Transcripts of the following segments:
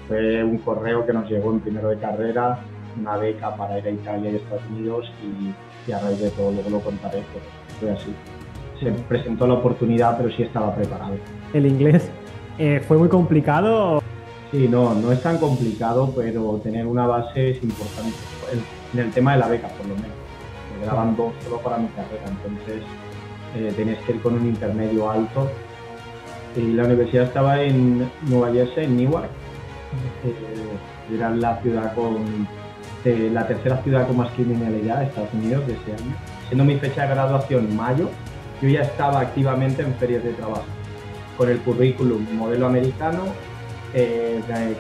Fue un correo que nos llegó en primero de carrera, una beca para ir a Italia y Estados Unidos y a raíz de todo, luego lo contaré, pero fue así. Se presentó la oportunidad, pero sí estaba preparado. El inglés fue muy complicado. Sí, no es tan complicado, pero tener una base es importante. En el tema de la beca, por lo menos, porque daban dos solo para mi carrera, entonces tenías que ir con un intermedio alto. Y la universidad estaba en Nueva Jersey, en Newark. Era la ciudad con la tercera ciudad con más criminalidad de Estados Unidos de ese año. Siendo mi fecha de graduación mayo, yo ya estaba activamente en ferias de trabajo. Con el currículum modelo americano,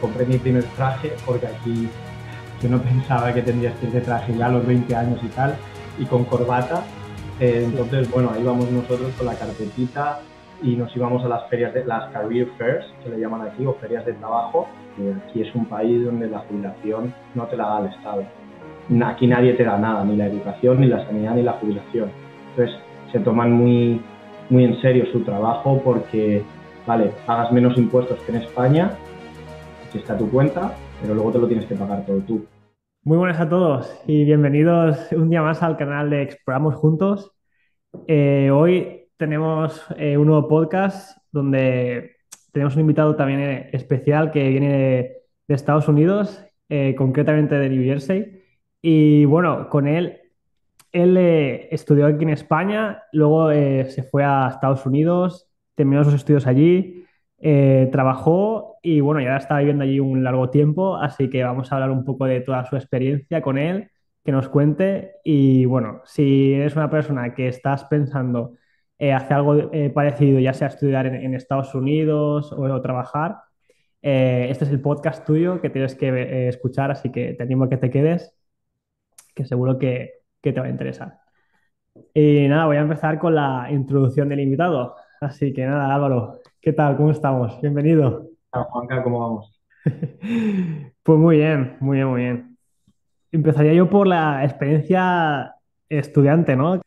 compré mi primer traje porque aquí yo no pensaba que tendrías que ir de traje ya a los 20 años y tal, y con corbata. Entonces, bueno, ahí vamos nosotros con la carpetita y nos íbamos a las ferias, de las career fairs, que le llaman aquí, o ferias de trabajo. Aquí es un país donde la jubilación no te la da el Estado. Aquí nadie te da nada, ni la educación, ni la sanidad, ni la jubilación. Entonces, se toman muy en serio su trabajo porque, vale, pagas menos impuestos que en España, aquí está tu cuenta, pero luego te lo tienes que pagar todo tú. Muy buenas a todos y bienvenidos un día más al canal de Exploramos Juntos. Hoy tenemos un nuevo podcast donde tenemos un invitado también especial que viene de Estados Unidos, concretamente de New Jersey. Y bueno, con él estudió aquí en España, luego se fue a Estados Unidos, terminó sus estudios allí, trabajó y bueno, ya está viviendo allí un largo tiempo, así que vamos a hablar un poco de toda su experiencia con él, que nos cuente. Y bueno, si eres una persona que estás pensando hacer algo parecido, ya sea estudiar en Estados Unidos o trabajar, este es el podcast tuyo que tienes que escuchar, así que te animo a que te quedes, que seguro que te va a interesar. Y nada, voy a empezar con la introducción del invitado. Así que nada, Álvaro, ¿qué tal? ¿Cómo estamos? Bienvenido. Juanca, ¿cómo vamos? Pues muy bien, muy bien, muy bien. Empezaría yo por la experiencia estudiante, ¿no?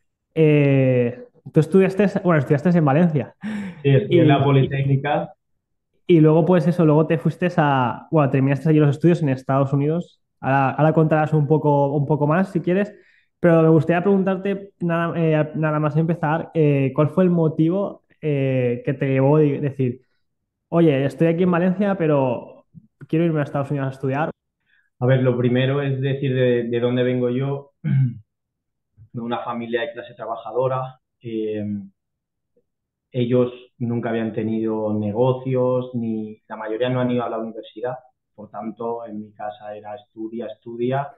Tú estudiaste, bueno, estudiaste en Valencia Sí, estudié en la y, Politécnica. y luego pues eso, luego te fuiste bueno, terminaste allí los estudios en Estados Unidos. Ahora contarás un poco más si quieres, pero me gustaría preguntarte nada más empezar, ¿cuál fue el motivo que te llevó a decir, oye, estoy aquí en Valencia, pero quiero irme a Estados Unidos a estudiar? A ver, lo primero es decir de dónde vengo yo, de una familia de clase trabajadora. Ellos nunca habían tenido negocios, ni la mayoría no han ido a la universidad. Por tanto, en mi casa era estudia, estudia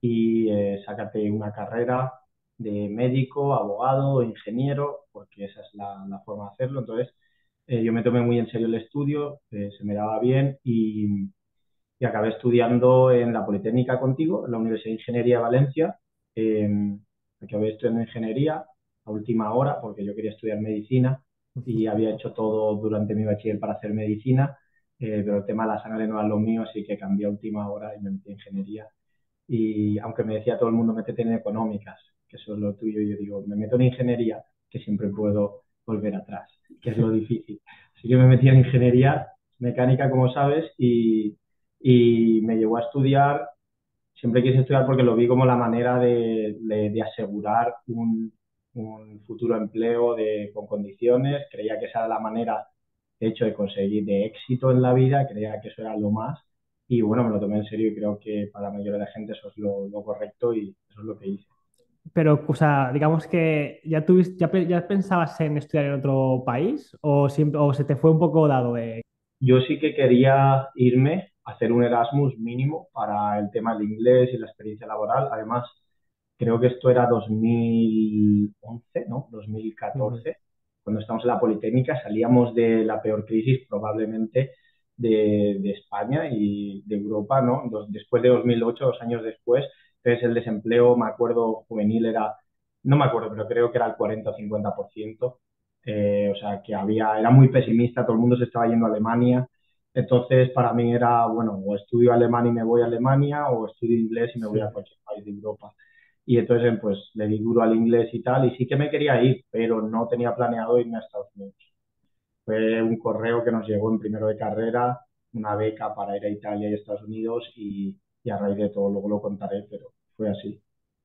y sácate una carrera de médico, abogado, ingeniero, porque esa es la forma de hacerlo. Entonces, yo me tomé muy en serio el estudio, se me daba bien y acabé estudiando en la Politécnica contigo, en la Universidad de Ingeniería de Valencia. Eh, Acabé estudiando ingeniería a última hora porque yo quería estudiar medicina y había hecho todo durante mi bachiller para hacer medicina, pero el tema de la sangre no era lo mío, así que cambié a última hora y me metí en ingeniería. Y aunque me decía todo el mundo, métete en económicas, que eso es lo tuyo, yo digo, me meto en ingeniería, que siempre puedo volver atrás, que es lo difícil. Así que me metí en ingeniería mecánica, como sabes, y me llevó a estudiar. Siempre quise estudiar porque lo vi como la manera de asegurar un futuro empleo con condiciones. Creía que esa era la manera, de hecho, de conseguir de éxito en la vida. Creía que eso era lo más. Y bueno, me lo tomé en serio y creo que para la mayoría de la gente eso es lo correcto y eso es lo que hice. Pero, o sea, digamos que ya ya pensabas en estudiar en otro país o se te fue un poco dado de... Yo sí que quería irme a hacer un Erasmus mínimo para el tema del inglés y la experiencia laboral. Además, creo que esto era 2011, ¿no? Ujú. 2014, cuando estábamos en la Politécnica, salíamos de la peor crisis probablemente de España y de Europa, ¿no? Después de 2008, 2 años después, entonces el desempleo, me acuerdo, juvenil era, no me acuerdo, pero creo que era el 40 o 50%. O sea, que era muy pesimista, todo el mundo se estaba yendo a Alemania. Entonces, para mí era, bueno, o estudio alemán y me voy a Alemania, o estudio inglés y me voy Sí. a cualquier país de Europa. Y entonces, pues, le di duro al inglés y tal, y sí que me quería ir, pero no tenía planeado irme a Estados Unidos. Fue un correo que nos llegó en primero de carrera, una beca para ir a Italia y Estados Unidos y a raíz de todo, luego lo contaré, pero fue así.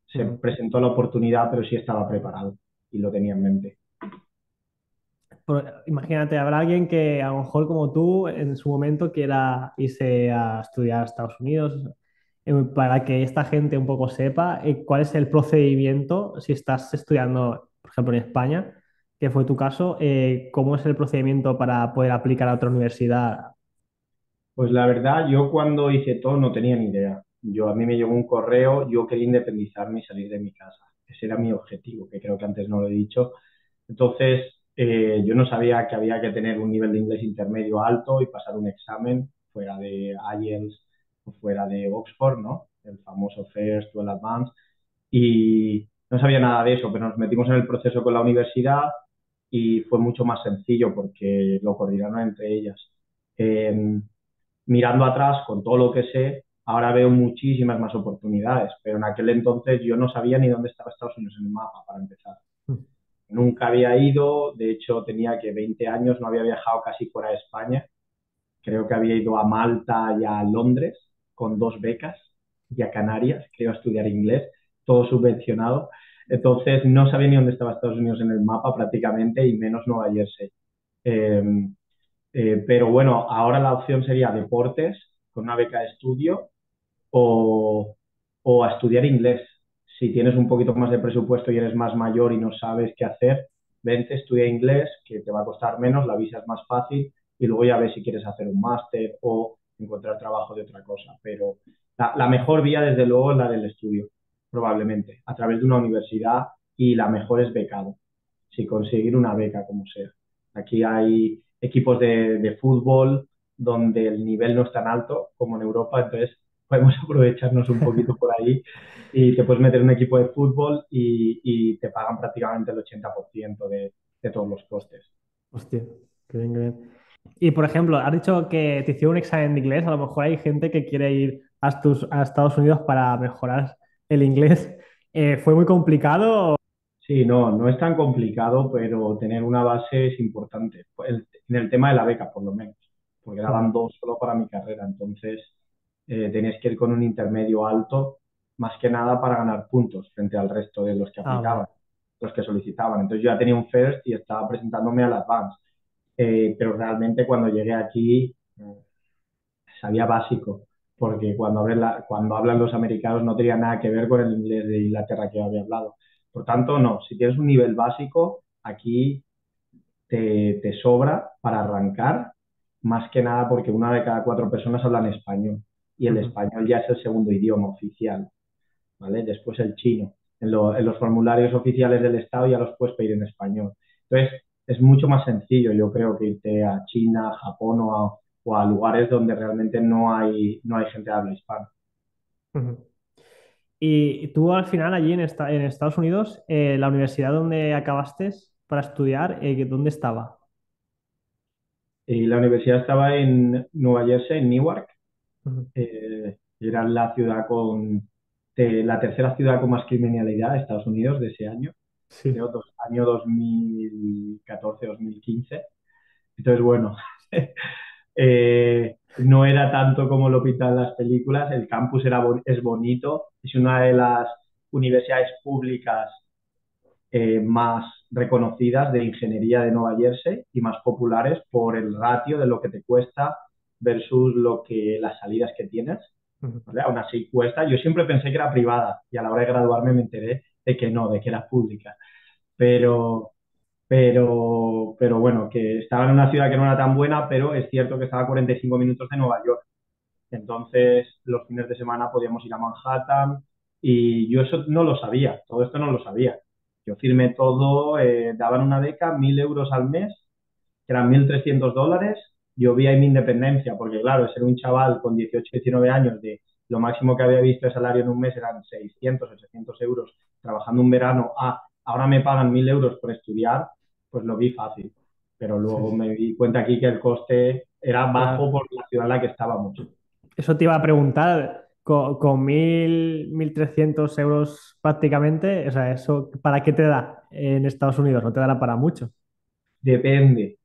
Se Ujú. presentó la oportunidad, pero sí estaba preparado y lo tenía en mente. Imagínate, habrá alguien que a lo mejor como tú en su momento quiera irse a estudiar a Estados Unidos. Para que esta gente un poco sepa cuál es el procedimiento si estás estudiando, por ejemplo, en España, que fue tu caso, cómo es el procedimiento para poder aplicar a otra universidad. Pues la verdad, yo cuando hice todo no tenía ni idea. A mí me llegó un correo, yo quería independizarme y salir de mi casa. Ese era mi objetivo, que creo que antes no lo he dicho. Entonces, yo no sabía que había que tener un nivel de inglés intermedio alto y pasar un examen fuera de IELTS o fuera de Oxford, ¿no? El famoso First o el Advanced. Y no sabía nada de eso, pero nos metimos en el proceso con la universidad y fue mucho más sencillo porque lo coordinaron entre ellas. Eh, Mirando atrás, con todo lo que sé, ahora veo muchísimas más oportunidades, pero en aquel entonces yo no sabía ni dónde estaba Estados Unidos en el mapa, para empezar. Nunca había ido, de hecho tenía que 20 años, no había viajado casi fuera de España. Creo que había ido a Malta y a Londres con 2 becas y a Canarias, creo, a estudiar inglés, todo subvencionado. Entonces no sabía ni dónde estaba Estados Unidos en el mapa prácticamente y menos Nueva Jersey. Eh, pero bueno, ahora la opción sería deportes con una beca de estudio o, o a estudiar inglés. Si tienes un poquito más de presupuesto y eres más mayor y no sabes qué hacer, vente, estudia inglés, que te va a costar menos, la visa es más fácil y luego ya ves si quieres hacer un máster o encontrar trabajo de otra cosa. Pero la mejor vía, desde luego, es la del estudio, probablemente, a través de una universidad y la mejor es becado, si conseguir una beca como sea. Aquí hay equipos de fútbol donde el nivel no es tan alto como en Europa, entonces podemos aprovecharnos un poquito por ahí y te puedes meter en un equipo de fútbol y te pagan prácticamente el 80% de todos los costes. Hostia, qué bien, qué bien. Y por ejemplo, has dicho que te hicieron un examen de inglés. A lo mejor hay gente que quiere ir a Estados Unidos para mejorar el inglés. ¿Fue muy complicado? Sí, no, no es tan complicado, pero tener una base es importante. En el tema de la beca, por lo menos, porque Ujú. daban 2 solo para mi carrera, entonces tenías que ir con un intermedio alto, más que nada para ganar puntos frente al resto de los que Ah, vale. aplicaban, los que solicitaban. Entonces yo ya tenía un first y estaba presentándome al advance. Pero realmente cuando llegué aquí sabía básico, porque cuando hablan los americanos no tenía nada que ver con el inglés de Inglaterra que había hablado. Por tanto, no, si tienes un nivel básico, aquí te sobra para arrancar, más que nada porque 1 de cada 4 personas hablan español y el Ujú. español ya es el segundo idioma oficial, ¿vale? Después el chino. En los formularios oficiales del Estado ya los puedes pedir en español. Entonces, es mucho más sencillo, yo creo, que irte a China, Japón o a lugares donde realmente no hay gente de habla hispana. Ujú. Y tú al final allí en Estados Unidos, la universidad donde acabaste para estudiar, ¿dónde estaba? Y la universidad estaba en Nueva Jersey, en Newark. Ujú. Era la tercera ciudad con más criminalidad de Estados Unidos de ese año, creo, Sí. año 2014-2015. Entonces, bueno, no era tanto como lo pintan las películas. El campus es bonito, es una de las universidades públicas más reconocidas de ingeniería de Nueva Jersey y más populares por el ratio de lo que te cuesta versus las salidas que tienes. Ujú. ¿Vale? Aún así cuesta. Yo siempre pensé que era privada y a la hora de graduarme me enteré de que no, de que era pública. Pero, pero bueno, que estaba en una ciudad que no era tan buena, pero es cierto que estaba a 45 minutos de Nueva York. Entonces, los fines de semana podíamos ir a Manhattan y yo eso no lo sabía, todo esto no lo sabía. Yo firmé todo, daban una beca, 1.000 euros al mes, que eran $1.300. Yo vi ahí mi independencia, porque claro, ser un chaval con 18, 19 años, de lo máximo que había visto de salario en un mes eran 600, 800 euros trabajando un verano, ahora me pagan 1.000 euros por estudiar, pues lo vi fácil. Pero Sí, luego sí. me di cuenta aquí que el coste era bajo Claro. por la ciudad en la que estábamos. Eso te iba a preguntar, con 1.300 euros prácticamente, o sea, ¿eso para qué te da en Estados Unidos? No te dará para mucho. Depende.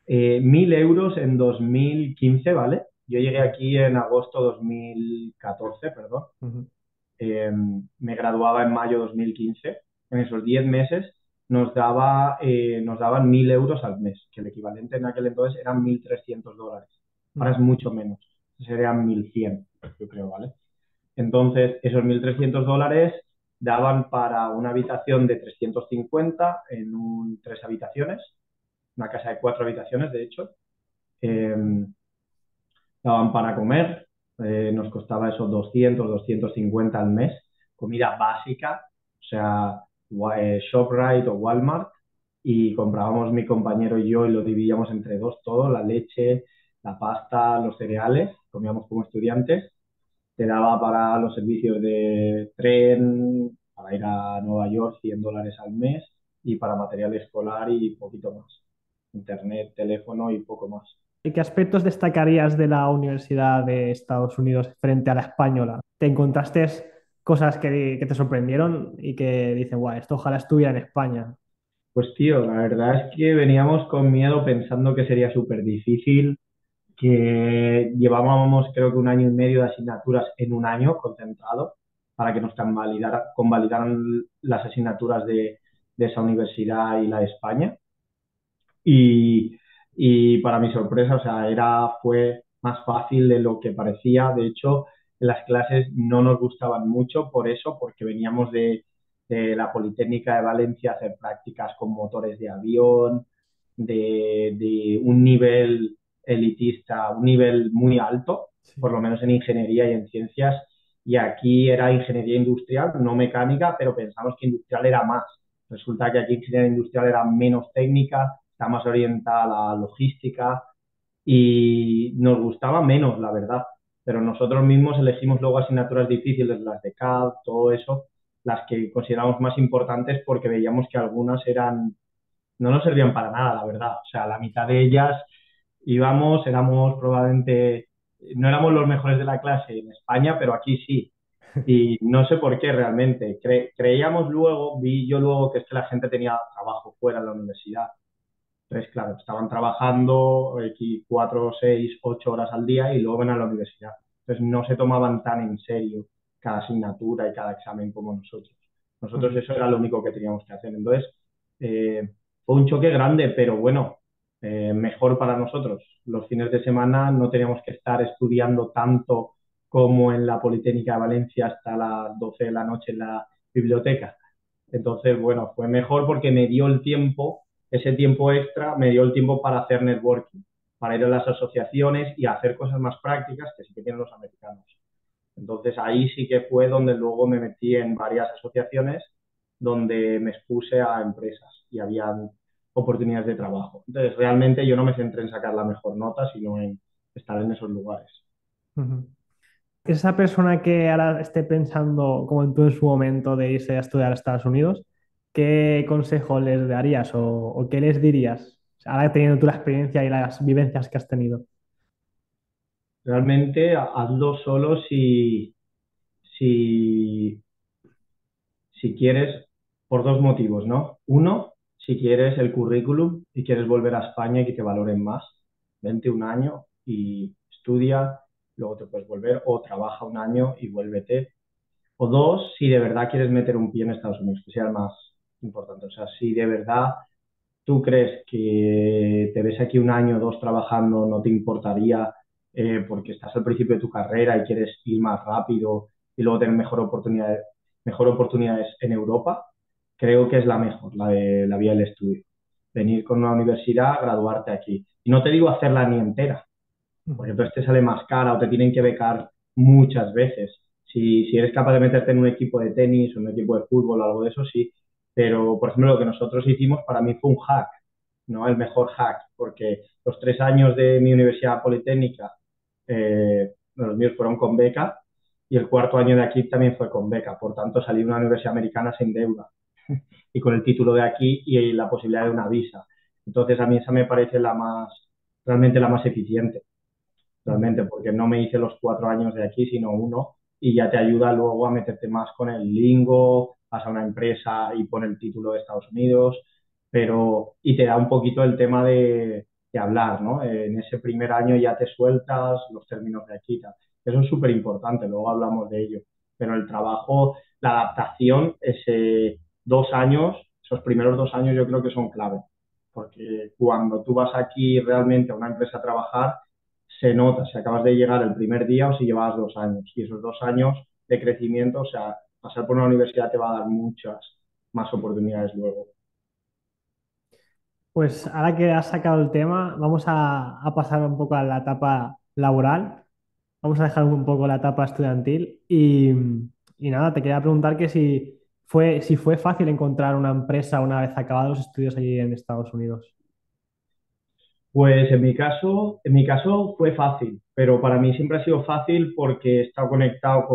1.000 euros en 2015, ¿vale? Yo llegué aquí en agosto 2014, perdón. Ujú. Me graduaba en mayo 2015. En esos 10 meses nos daban 1.000 euros al mes, que el equivalente en aquel entonces eran 1.300 dólares. Ahora es Mm. mucho menos, serían 1.100, yo creo, ¿vale? Entonces, esos 1.300 dólares daban para una habitación de 350 en tres habitaciones, una casa de 4 habitaciones, de hecho. Eh, Daban para comer, nos costaba esos 200, 250 al mes, comida básica, o sea, ShopRite o Walmart, y comprábamos mi compañero y yo y lo dividíamos entre dos todo, la leche, la pasta, los cereales, comíamos como estudiantes, te daba para los servicios de tren, para ir a Nueva York, 100 dólares al mes, y para material escolar y poquito más, internet, teléfono y poco más. ¿Y qué aspectos destacarías de la Universidad de Estados Unidos frente a la española? ¿Te encontraste cosas que te sorprendieron y que dicen, guau, esto ojalá estuviera en España? Pues tío, la verdad es que veníamos con miedo pensando que sería súper difícil, que llevábamos creo que 1 año y medio de asignaturas en un año concentrado para que nos convalidaran las asignaturas de esa universidad y la de España. Y, y para mi sorpresa, o sea, fue más fácil de lo que parecía. De hecho, las clases no nos gustaban mucho por eso, porque veníamos de la Politécnica de Valencia a hacer prácticas con motores de avión, de un nivel elitista, un nivel muy alto, Sí. por lo menos en ingeniería y en ciencias. Y aquí era ingeniería industrial, no mecánica, pero pensamos que industrial era más. Resulta que aquí ingeniería industrial era menos técnica, está más orientada a la logística y nos gustaba menos, la verdad. Pero nosotros mismos elegimos luego asignaturas difíciles, las de CAD, todo eso, las que consideramos más importantes porque veíamos que algunas no nos servían para nada, la verdad. O sea, la mitad de ellas éramos probablemente, no éramos los mejores de la clase en España, pero aquí sí. Y no sé por qué realmente. Creíamos luego, vi yo luego que es que la gente tenía trabajo fuera de la universidad. Entonces, claro, estaban trabajando aquí 4, 6, 8 horas al día y luego ven a la universidad. Entonces, no se tomaban tan en serio cada asignatura y cada examen como nosotros. Nosotros Ujú. eso era lo único que teníamos que hacer. Entonces, eh, fue un choque grande, pero bueno, mejor para nosotros. Los fines de semana no teníamos que estar estudiando tanto como en la Politécnica de Valencia hasta las 12 de la noche en la biblioteca. Entonces, bueno, fue mejor porque me dio el tiempo, ese tiempo extra, me dio el tiempo para hacer networking, para ir a las asociaciones y hacer cosas más prácticas que sí que tienen los americanos. Entonces, ahí sí que fue donde luego me metí en varias asociaciones donde me expuse a empresas y habían oportunidades de trabajo. Entonces, realmente yo no me centré en sacar la mejor nota, sino en estar en esos lugares. Ujú. Esa persona que ahora esté pensando, como tú en su momento, de irse a estudiar a Estados Unidos, ¿qué consejo les darías o qué les dirías? O sea, ahora teniendo tú la experiencia y las vivencias que has tenido. Realmente hazlo solo si, si quieres, por dos motivos, ¿no? Uno, si quieres el currículum y quieres volver a España y que te valoren más, vente un año y estudia, luego te puedes volver, o trabaja un año y vuélvete. O dos, si de verdad quieres meter un pie en Estados Unidos, que sea el más importante. O sea, si de verdad tú crees que te ves aquí un año o dos trabajando, no te importaría porque estás al principio de tu carrera y quieres ir más rápido y luego tener mejor oportunidades en Europa, creo que es la mejor, la de la vía del estudio. Venir con una universidad, graduarte aquí. Y no te digo hacerla ni entera, porque Ujú. entonces te sale más cara o te tienen que becar muchas veces. Si eres capaz de meterte en un equipo de tenis o en un equipo de fútbol o algo de eso, sí. Pero, por ejemplo, lo que nosotros hicimos para mí fue un hack, ¿no? El mejor hack, porque los 3 años de mi universidad politécnica, los míos fueron con beca y el cuarto año de aquí también fue con beca. Por tanto, salí de una universidad americana sin deuda y con el título de aquí y la posibilidad de una visa. Entonces, a mí esa me parece realmente la más eficiente Ujú. realmente, porque no me hice los 4 años de aquí, sino uno, y ya te ayuda luego a meterte más con el lingo, vas a una empresa y pone el título de Estados Unidos, y te da un poquito el tema de que hablar, ¿no? En ese primer año ya te sueltas los términos de aquí y tal. Eso es súper importante, luego hablamos de ello. Pero el trabajo, la adaptación, ese 2 años, esos primeros 2 años yo creo que son clave. Porque cuando tú vas aquí realmente a una empresa a trabajar, se nota si acabas de llegar el primer día o si llevas 2 años. Y esos 2 años de crecimiento, o sea, pasar por una universidad te va a dar muchas más oportunidades luego. Pues ahora que has sacado el tema, vamos a pasar un poco a la etapa laboral. Vamos a dejar un poco la etapa estudiantil y nada, te quería preguntar que si fue fácil encontrar una empresa una vez acabados los estudios allí en Estados Unidos. Pues en mi caso fue fácil, pero para mí siempre ha sido fácil porque he estado conectado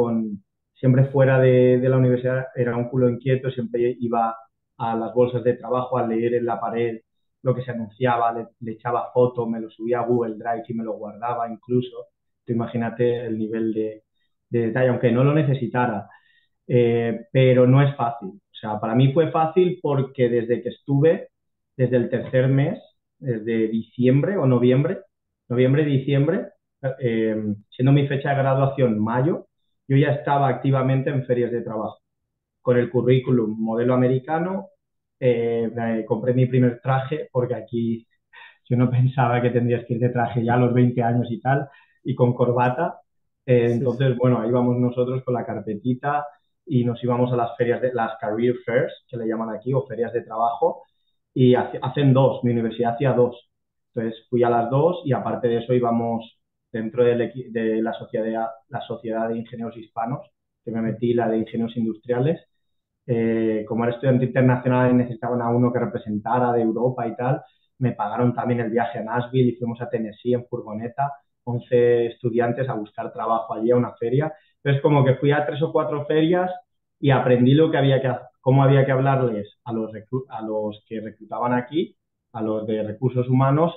siempre fuera de la universidad, era un culo inquieto, siempre iba a las bolsas de trabajo a leer en la pared lo que se anunciaba, le echaba fotos, me lo subía a Google Drive y me lo guardaba incluso. Tú imagínate el nivel de detalle, aunque no lo necesitara. Pero no es fácil. O sea, para mí fue fácil porque desde que estuve, desde el tercer mes, desde diciembre o noviembre, diciembre, siendo mi fecha de graduación mayo, yo ya estaba activamente en ferias de trabajo, con el currículum modelo americano. Me compré mi primer traje porque aquí yo no pensaba que tendrías que ir de traje ya a los 20 años y tal, y con corbata. Sí, sí. Entonces, bueno, ahí vamos nosotros con la carpetita y nos íbamos a las ferias, de las career fairs, que le llaman aquí, o ferias de trabajo, y hacen dos, mi universidad hacía dos. Entonces fui a las dos y aparte de eso íbamos dentro de la sociedad de ingenieros hispanos, que me metí la de ingenieros industriales. Como era estudiante internacional y necesitaban a uno que representara de Europa y tal, me pagaron también el viaje a Nashville y fuimos a Tennessee en furgoneta, 11 estudiantes a buscar trabajo allí a una feria. Entonces, como que fui a 3 o 4 ferias y aprendí cómo había que hablarles a los que reclutaban aquí, a los de recursos humanos,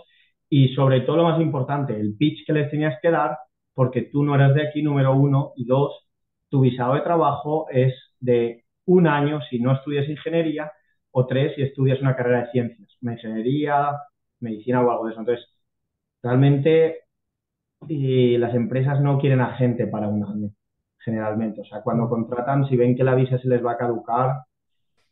y sobre todo lo más importante, el pitch que les tenías que dar, porque tú no eras de aquí, número uno, y dos, tu visado de trabajo es de un año si no estudias ingeniería, o 3 si estudias una carrera de ciencias, una ingeniería, medicina o algo de eso. Entonces, realmente las empresas no quieren a gente para un año, generalmente. O sea, cuando Mm. contratan, si ven que la visa se les va a caducar,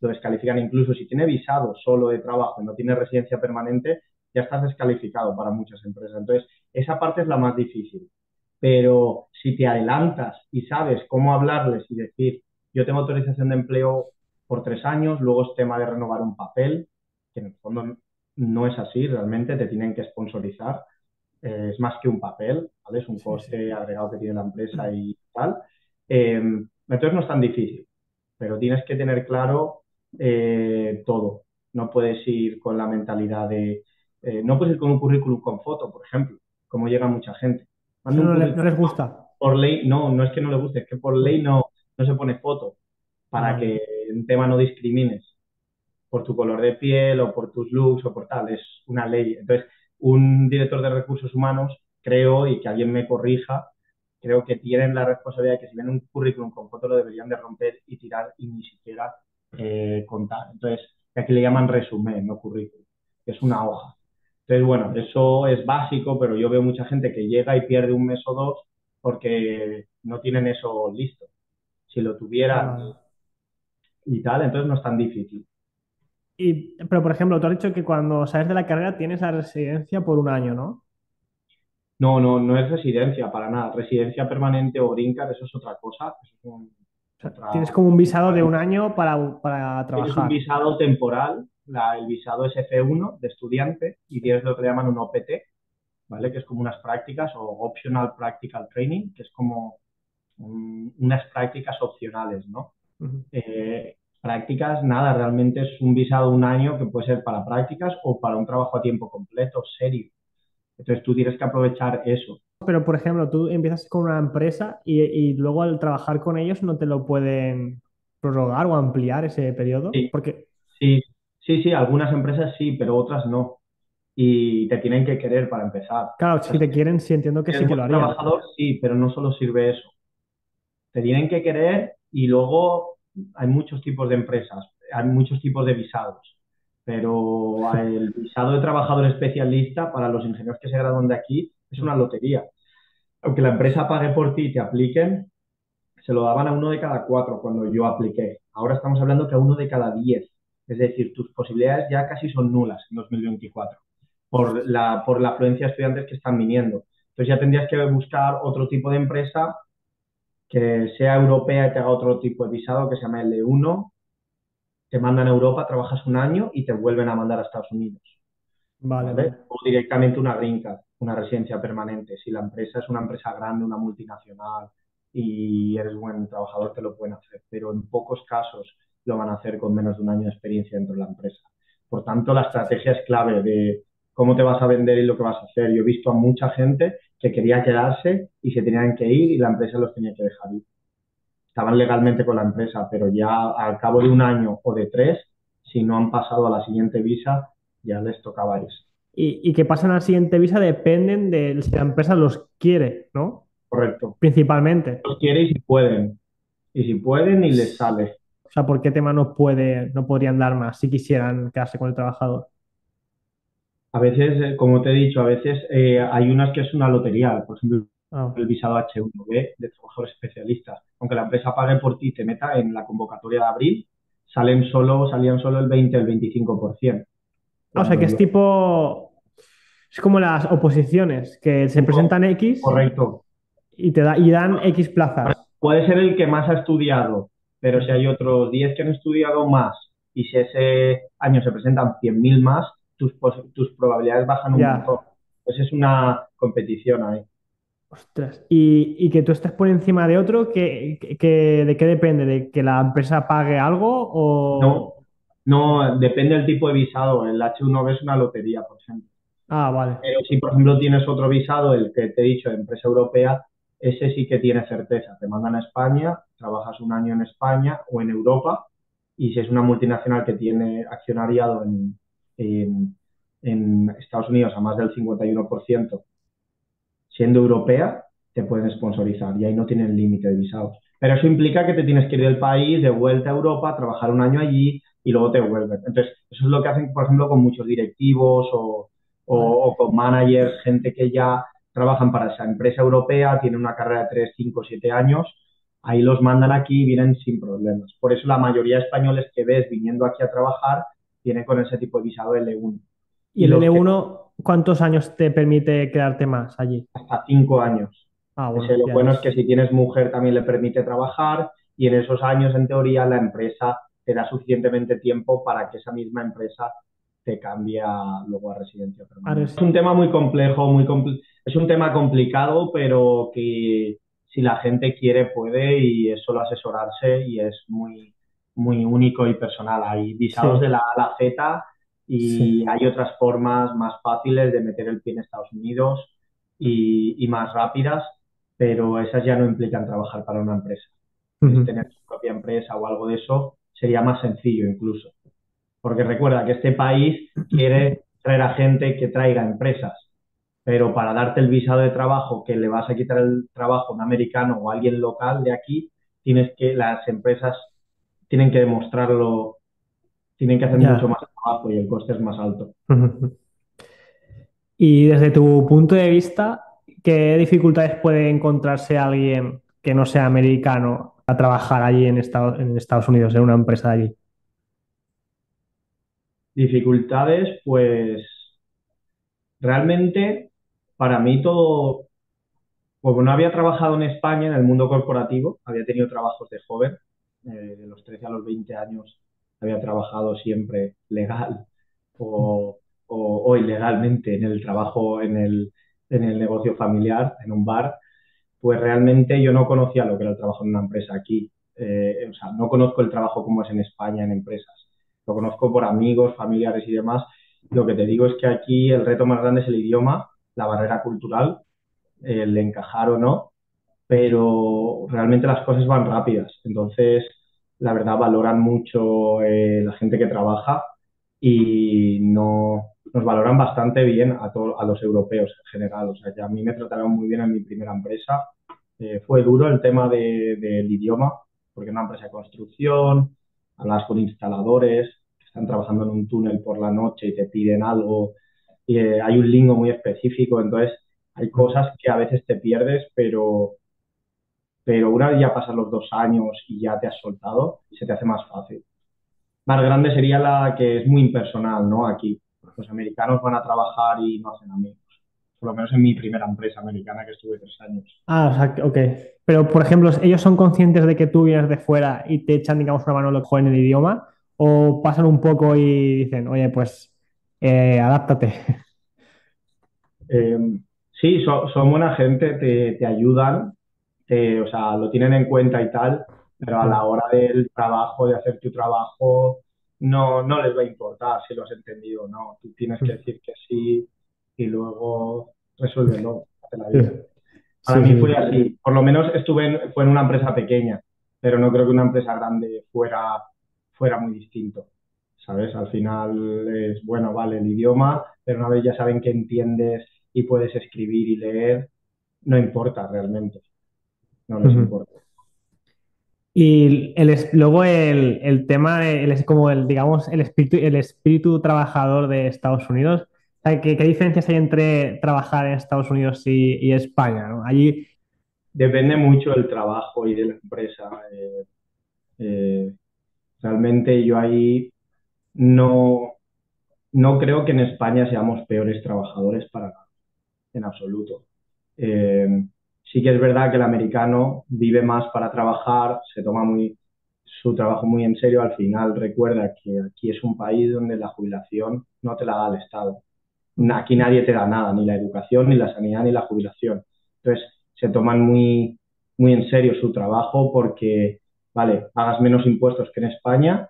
lo descalifican. Incluso si tiene visado solo de trabajo y no tiene residencia permanente, ya estás descalificado para muchas empresas. Entonces, esa parte es la más difícil. Pero si te adelantas y sabes cómo hablarles y decir, yo tengo autorización de empleo por 3 años, luego es tema de renovar un papel, que en el fondo no es así, realmente te tienen que sponsorizar, es más que un papel, ¿vale? Es un Sí, sí. coste agregado que tiene la empresa y tal. Entonces no es tan difícil, pero tienes que tener claro todo. No puedes ir con la mentalidad no puedes ir con un currículum con foto, por ejemplo, como llega mucha gente. Eso Manda un no currículum, les gusta. por ley, no, no es que no le guste, es que por ley Mm. no se pone foto para Vale. que un tema no discrimines por tu color de piel o por tus looks o por tal, es una ley. Entonces, un director de recursos humanos, creo, y que alguien me corrija, creo que tienen la responsabilidad de que si ven un currículum con foto lo deberían de romper y tirar y ni siquiera contar. Entonces, aquí le llaman resumen, no currículum, que es una hoja. Entonces, bueno, eso es básico, pero yo veo mucha gente que llega y pierde un mes o dos porque no tienen eso listo. Si lo tuvieran Vale. y tal, entonces no es tan difícil. Pero, por ejemplo, tú has dicho que cuando sales de la carrera tienes la residencia por un año, ¿no? No, no, no es residencia para nada. Residencia permanente o green card, eso es otra cosa. Eso es O sea, otra, tienes como un visado otra de un lista. año para Tienes un trabajar. visado temporal, el visado es F1 de estudiante y tienes lo que le llaman un OPT, ¿vale? Que es como unas prácticas o Optional Practical Training, que es como unas prácticas opcionales, ¿no? Ujú. Prácticas, nada, realmente es un visado un año que puede ser para prácticas o para un trabajo a tiempo completo, serio. Entonces tú tienes que aprovechar eso. Pero, por ejemplo, tú empiezas con una empresa y luego al trabajar con ellos no te lo pueden prorrogar o ampliar ese periodo. Sí, Porque, sí, sí, sí, algunas empresas sí, pero otras no. Y te tienen que querer para empezar. claro, O sea, si te quieren, sí entiendo si que eres sí que lo buen harían. trabajador, sí, pero no solo sirve eso. Te tienen que querer y luego hay muchos tipos de empresas, hay muchos tipos de visados. pero el visado de trabajador especialista para los ingenieros que se gradúan de aquí es una lotería. Aunque la empresa pague por ti y te apliquen, se lo daban a 1 de cada 4 cuando yo apliqué. Ahora estamos hablando que a 1 de cada 10. Es decir, tus posibilidades ya casi son nulas en 2024 por la afluencia de estudiantes que están viniendo. Entonces ya tendrías que buscar otro tipo de empresa que sea europea y te haga otro tipo de visado que se llama L1, te mandan a Europa, trabajas un año y te vuelven a mandar a Estados Unidos, Vale, ¿vale? vale. O directamente una green card, una residencia permanente. Si la empresa es una empresa grande, una multinacional y eres buen trabajador, te lo pueden hacer, pero en pocos casos lo van a hacer con menos de un año de experiencia dentro de la empresa. Por tanto, la estrategia es clave de cómo te vas a vender y lo que vas a hacer. Yo he visto a mucha gente que quería quedarse y se tenían que ir y la empresa los tenía que dejar ir. Estaban legalmente con la empresa, pero ya al cabo de un año o de 3, si no han pasado a la siguiente visa, ya les tocaba irse. Y que pasen a la siguiente visa dependen de si la empresa los quiere, ¿no? Correcto. Principalmente. Los quiere y si pueden. Y si pueden y les sale. O sea, ¿por qué tema no podrían dar más si quisieran quedarse con el trabajador? A veces, como te he dicho, a veces hay unas que es una lotería. Por ejemplo, Ah, el visado H1B de trabajadores especialistas. Aunque la empresa pague por ti y te meta en la convocatoria de abril, salían solo el 20 o el 25%. O sea, Cuando que es yo, tipo, es como las oposiciones, que se presentan X correcto. y dan X plazas. Puede ser el que más ha estudiado, pero si hay otros 10 que han estudiado más y si ese año se presentan 100.000 más, tus probabilidades bajan un montón. Ya, Pues es una competición ahí. ostras. Y que tú estés por encima de otro, ¿de qué depende? ¿De que la empresa pague algo No, o...? no, depende del tipo de visado. El H1B es una lotería, por ejemplo. Ah, vale. Pero si, por ejemplo, tienes otro visado, el que te he dicho, de empresa europea, ese sí que tiene certeza. Te mandan a España, trabajas un año en España o en Europa, y si es una multinacional que tiene accionariado en, en Estados Unidos a más del 51%, siendo europea, te pueden sponsorizar y ahí no tienen límite de visados. Pero eso implica que te tienes que ir del país de vuelta a Europa, trabajar un año allí y luego te vuelves. Entonces, eso es lo que hacen, por ejemplo, con muchos directivos Vale. o con managers, gente que ya trabajan para esa empresa europea, tienen una carrera de 3 5 7 años, ahí los mandan aquí y vienen sin problemas. Por eso la mayoría de españoles que ves viniendo aquí a trabajar vienen con ese tipo de visado L1. ¿Y Y el los que L1 cuántos años te permite quedarte más allí? hasta 5 años. Ah, Ese, bueno, lo ya bueno es que es... si tienes mujer también le permite trabajar y en esos años, en teoría, la empresa te da suficientemente tiempo para que esa misma empresa te cambie luego a residencia permanente. Es un tema muy complejo, es un tema complicado, pero que si la gente quiere puede y es solo asesorarse y es muy, muy único y personal. Hay visados Sí, de la A a la Z sí. y hay otras formas más fáciles de meter el pie en Estados Unidos y más rápidas, pero esas ya no implican trabajar para una empresa. Es Ujú. tener tu propia empresa o algo de eso sería más sencillo incluso. Porque recuerda que este país quiere traer a gente que traiga empresas, pero para darte el visado de trabajo que le vas a quitar el trabajo a un americano o a alguien local de aquí, las empresas tienen que demostrarlo, tienen que hacer mucho Ya. más trabajo y el coste es más alto. Ujú. Y desde tu punto de vista, ¿qué dificultades puede encontrarse alguien que no sea americano a trabajar allí en Estados Unidos, en una empresa de allí? Dificultades, pues realmente para mí todo, como no había trabajado en España en el mundo corporativo, había tenido trabajos de joven, de los 13 a los 20 años había trabajado siempre legal o ilegalmente en el trabajo, en el negocio familiar, en un bar, pues realmente yo no conocía lo que era el trabajo en una empresa aquí. O sea, no conozco el trabajo como es en España en empresas. Lo conozco por amigos, familiares y demás. Lo que te digo es que aquí el reto más grande es el idioma, la barrera cultural, el encajar o no, pero realmente las cosas van rápidas. Entonces, la verdad, valoran mucho la gente que trabaja y no, nos valoran bastante bien a los europeos en general. O sea, que a mí me trataron muy bien en mi primera empresa. Fue duro el tema del idioma, porque es una empresa de construcción, hablas con instaladores, están trabajando en un túnel por la noche y te piden algo, y hay un lingo muy específico, entonces hay cosas que a veces te pierdes, pero una vez ya pasan los 2 años y ya te has soltado, se te hace más fácil. Más grande sería la que es muy impersonal, ¿no? Aquí los americanos van a trabajar y no hacen amigos. Por lo menos en mi primera empresa americana que estuve 3 años. Ah, o sea, ok. Pero, por ejemplo, ¿ellos son conscientes de que tú vienes de fuera y te echan, digamos, una mano lo que en el idioma? ¿O pasan un poco y dicen, oye, pues, adáptate? Eh, sí, son buena gente, te ayudan, o sea, lo tienen en cuenta y tal, pero a la hora del trabajo, de hacer tu trabajo, no les va a importar si lo has entendido o no. Tú tienes que decir que sí y luego resuélvelo, hazla Sí, bien. Para sí, mí sí. fue así. Por lo menos fue en una empresa pequeña, pero no creo que una empresa grande fuera muy distinto. ¿Sabes? Al final es, bueno, vale, el idioma, pero una vez ya saben que entiendes y puedes escribir y leer, no importa realmente, no les Ujú. importa. Y luego el tema, es como el, digamos, el espíritu trabajador de Estados Unidos. O sea, ¿qué diferencias hay entre trabajar en Estados Unidos y España, ¿no? Allí, Depende mucho del trabajo y de la empresa. Eh, realmente yo ahí no, no creo que en España seamos peores trabajadores para nada, en absoluto. Eh, sí que es verdad que el americano vive más para trabajar, se toma su trabajo muy en serio. Al final recuerda que aquí es un país donde la jubilación no te la da el Estado. Aquí nadie te da nada, ni la educación, ni la sanidad, ni la jubilación. Entonces se toman muy en serio su trabajo porque, vale, pagas menos impuestos que en España,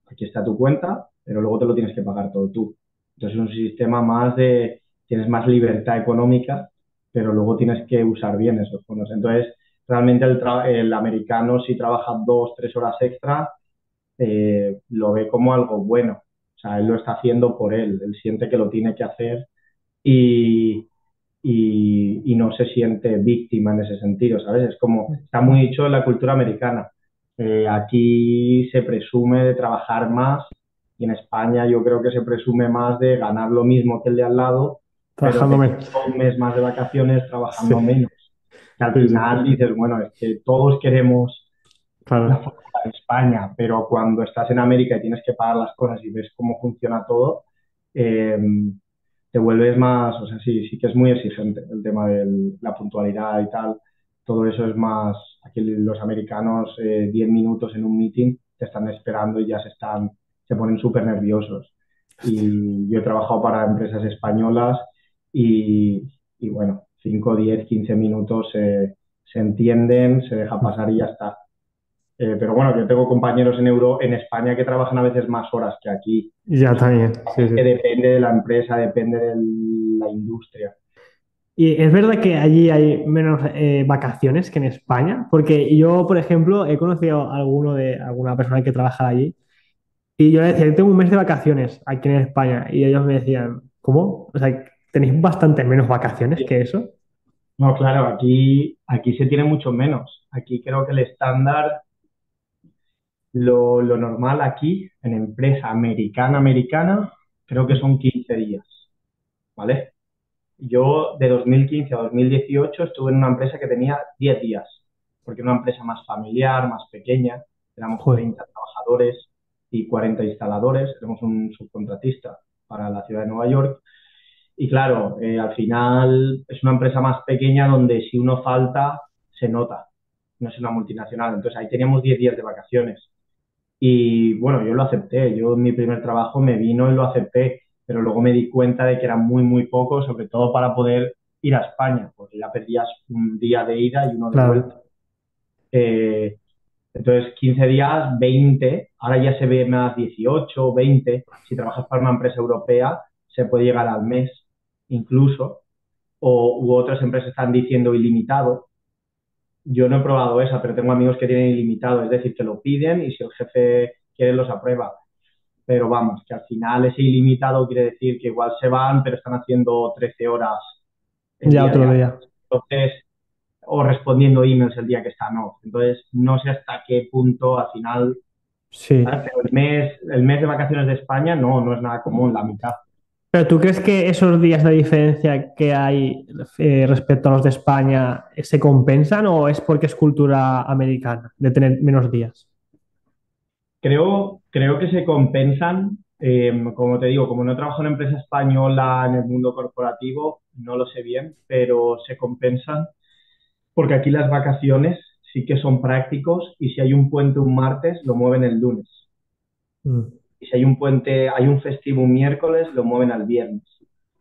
aquí está tu cuenta, pero luego te lo tienes que pagar todo tú. Entonces es un sistema más tienes más libertad económica, pero luego tienes que usar bien esos fondos. Entonces, realmente el americano si trabaja 2, 3 horas extra, lo ve como algo bueno. O sea, él lo está haciendo por él siente que lo tiene que hacer y, y no se siente víctima en ese sentido, ¿sabes? Es como, está muy dicho en la cultura americana. Aquí se presume de trabajar más y en España yo creo que se presume más de ganar lo mismo que el de al lado, pero trabajando tener menos. un mes más de vacaciones Sí, trabajando menos. Que al sí, sí, final dices, bueno, es que todos queremos la claro. fórmula de España, pero cuando estás en América y tienes que pagar las cosas y ves cómo funciona todo, eh, te vuelves más, o sea, sí que es muy exigente el tema de la puntualidad y tal. Todo eso es más, aquí los americanos 10 minutos en un meeting te están esperando y ya se ponen súper nerviosos. Y yo he trabajado para empresas españolas y, y bueno, 5 10 15 minutos se entienden, se deja pasar y ya está. Pero bueno, yo tengo compañeros en España que trabajan a veces más horas que aquí. Ya Pues también, sí, que sí. depende de la empresa, depende de la industria. Y es verdad que allí hay menos vacaciones que en España, porque yo, por ejemplo, he conocido a alguna persona que trabaja allí y yo le decía, yo tengo un mes de vacaciones aquí en España y ellos me decían, ¿cómo? O sea, ¿tenéis bastante menos vacaciones que eso? No, claro, aquí se tiene mucho menos. Aquí creo que el estándar, lo normal aquí, en empresa americana, creo que son 15 días, ¿vale? Yo de 2015 a 2018 estuve en una empresa que tenía 10 días, porque era una empresa más familiar, más pequeña, éramos Joder. 30 trabajadores y 40 instaladores, éramos un subcontratista para la ciudad de Nueva York. Y claro, al final es una empresa más pequeña donde si uno falta, se nota, no es una multinacional. Entonces ahí teníamos 10 días de vacaciones. Y bueno, yo lo acepté. Yo en mi primer trabajo me vino y lo acepté, pero luego me di cuenta de que era muy poco, sobre todo para poder ir a España, porque ya perdías un día de ida y uno de vuelta. Claro. Eh, entonces, 15 días, 20, ahora ya se ve más 18, 20. Si trabajas para una empresa europea, se puede llegar al mes incluso, u otras empresas están diciendo ilimitado. Yo no he probado esa, pero tengo amigos que tienen ilimitado, es decir, que lo piden y si el jefe quiere los aprueba. Pero vamos, que al final ese ilimitado quiere decir que igual se van, pero están haciendo 13 horas el Ya día de otro antes. día. Entonces, o respondiendo emails el día que están off. Entonces, no sé hasta qué punto al final Sí. ¿sabes? Pero el mes de vacaciones de España no es nada común, la mitad. Pero ¿tú crees que esos días de diferencia que hay respecto a los de España se compensan o es porque es cultura americana de tener menos días? Creo que se compensan, como te digo, como no trabajo en una empresa española en el mundo corporativo, no lo sé bien, pero se compensan porque aquí las vacaciones sí que son prácticos y si hay un puente un martes, lo mueven el lunes. Mm. Y si hay un puente, hay un festivo un miércoles, lo mueven al viernes.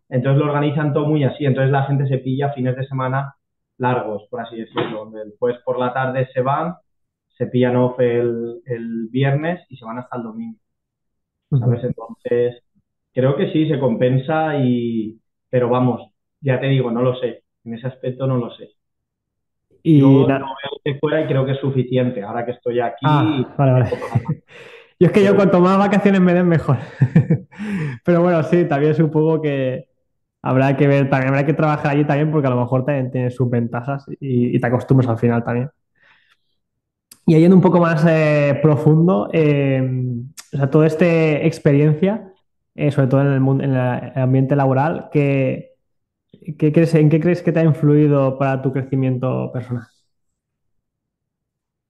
Entonces lo organizan todo muy así. Entonces la gente se pilla fines de semana largos, por así decirlo, donde después por la tarde se van, se pillan off el viernes y se van hasta el domingo, ¿sabes? Ujú. Entonces, creo que sí, se compensa pero vamos, ya te digo, no lo sé. En ese aspecto no lo sé. Y Yo lo na- veo de fuera y creo que es suficiente. Ahora que estoy aquí, vale, vale. me toca más. Yo es que yo Creo que cuanto más vacaciones me den, mejor. Pero bueno, sí, también supongo que habrá que ver, también habrá que trabajar allí también porque a lo mejor también tiene sus ventajas y te acostumbras al final también. Y yendo un poco más profundo, o sea, toda esta experiencia, sobre todo en el mundo, en el ambiente laboral, ¿en qué crees que te ha influido para tu crecimiento personal?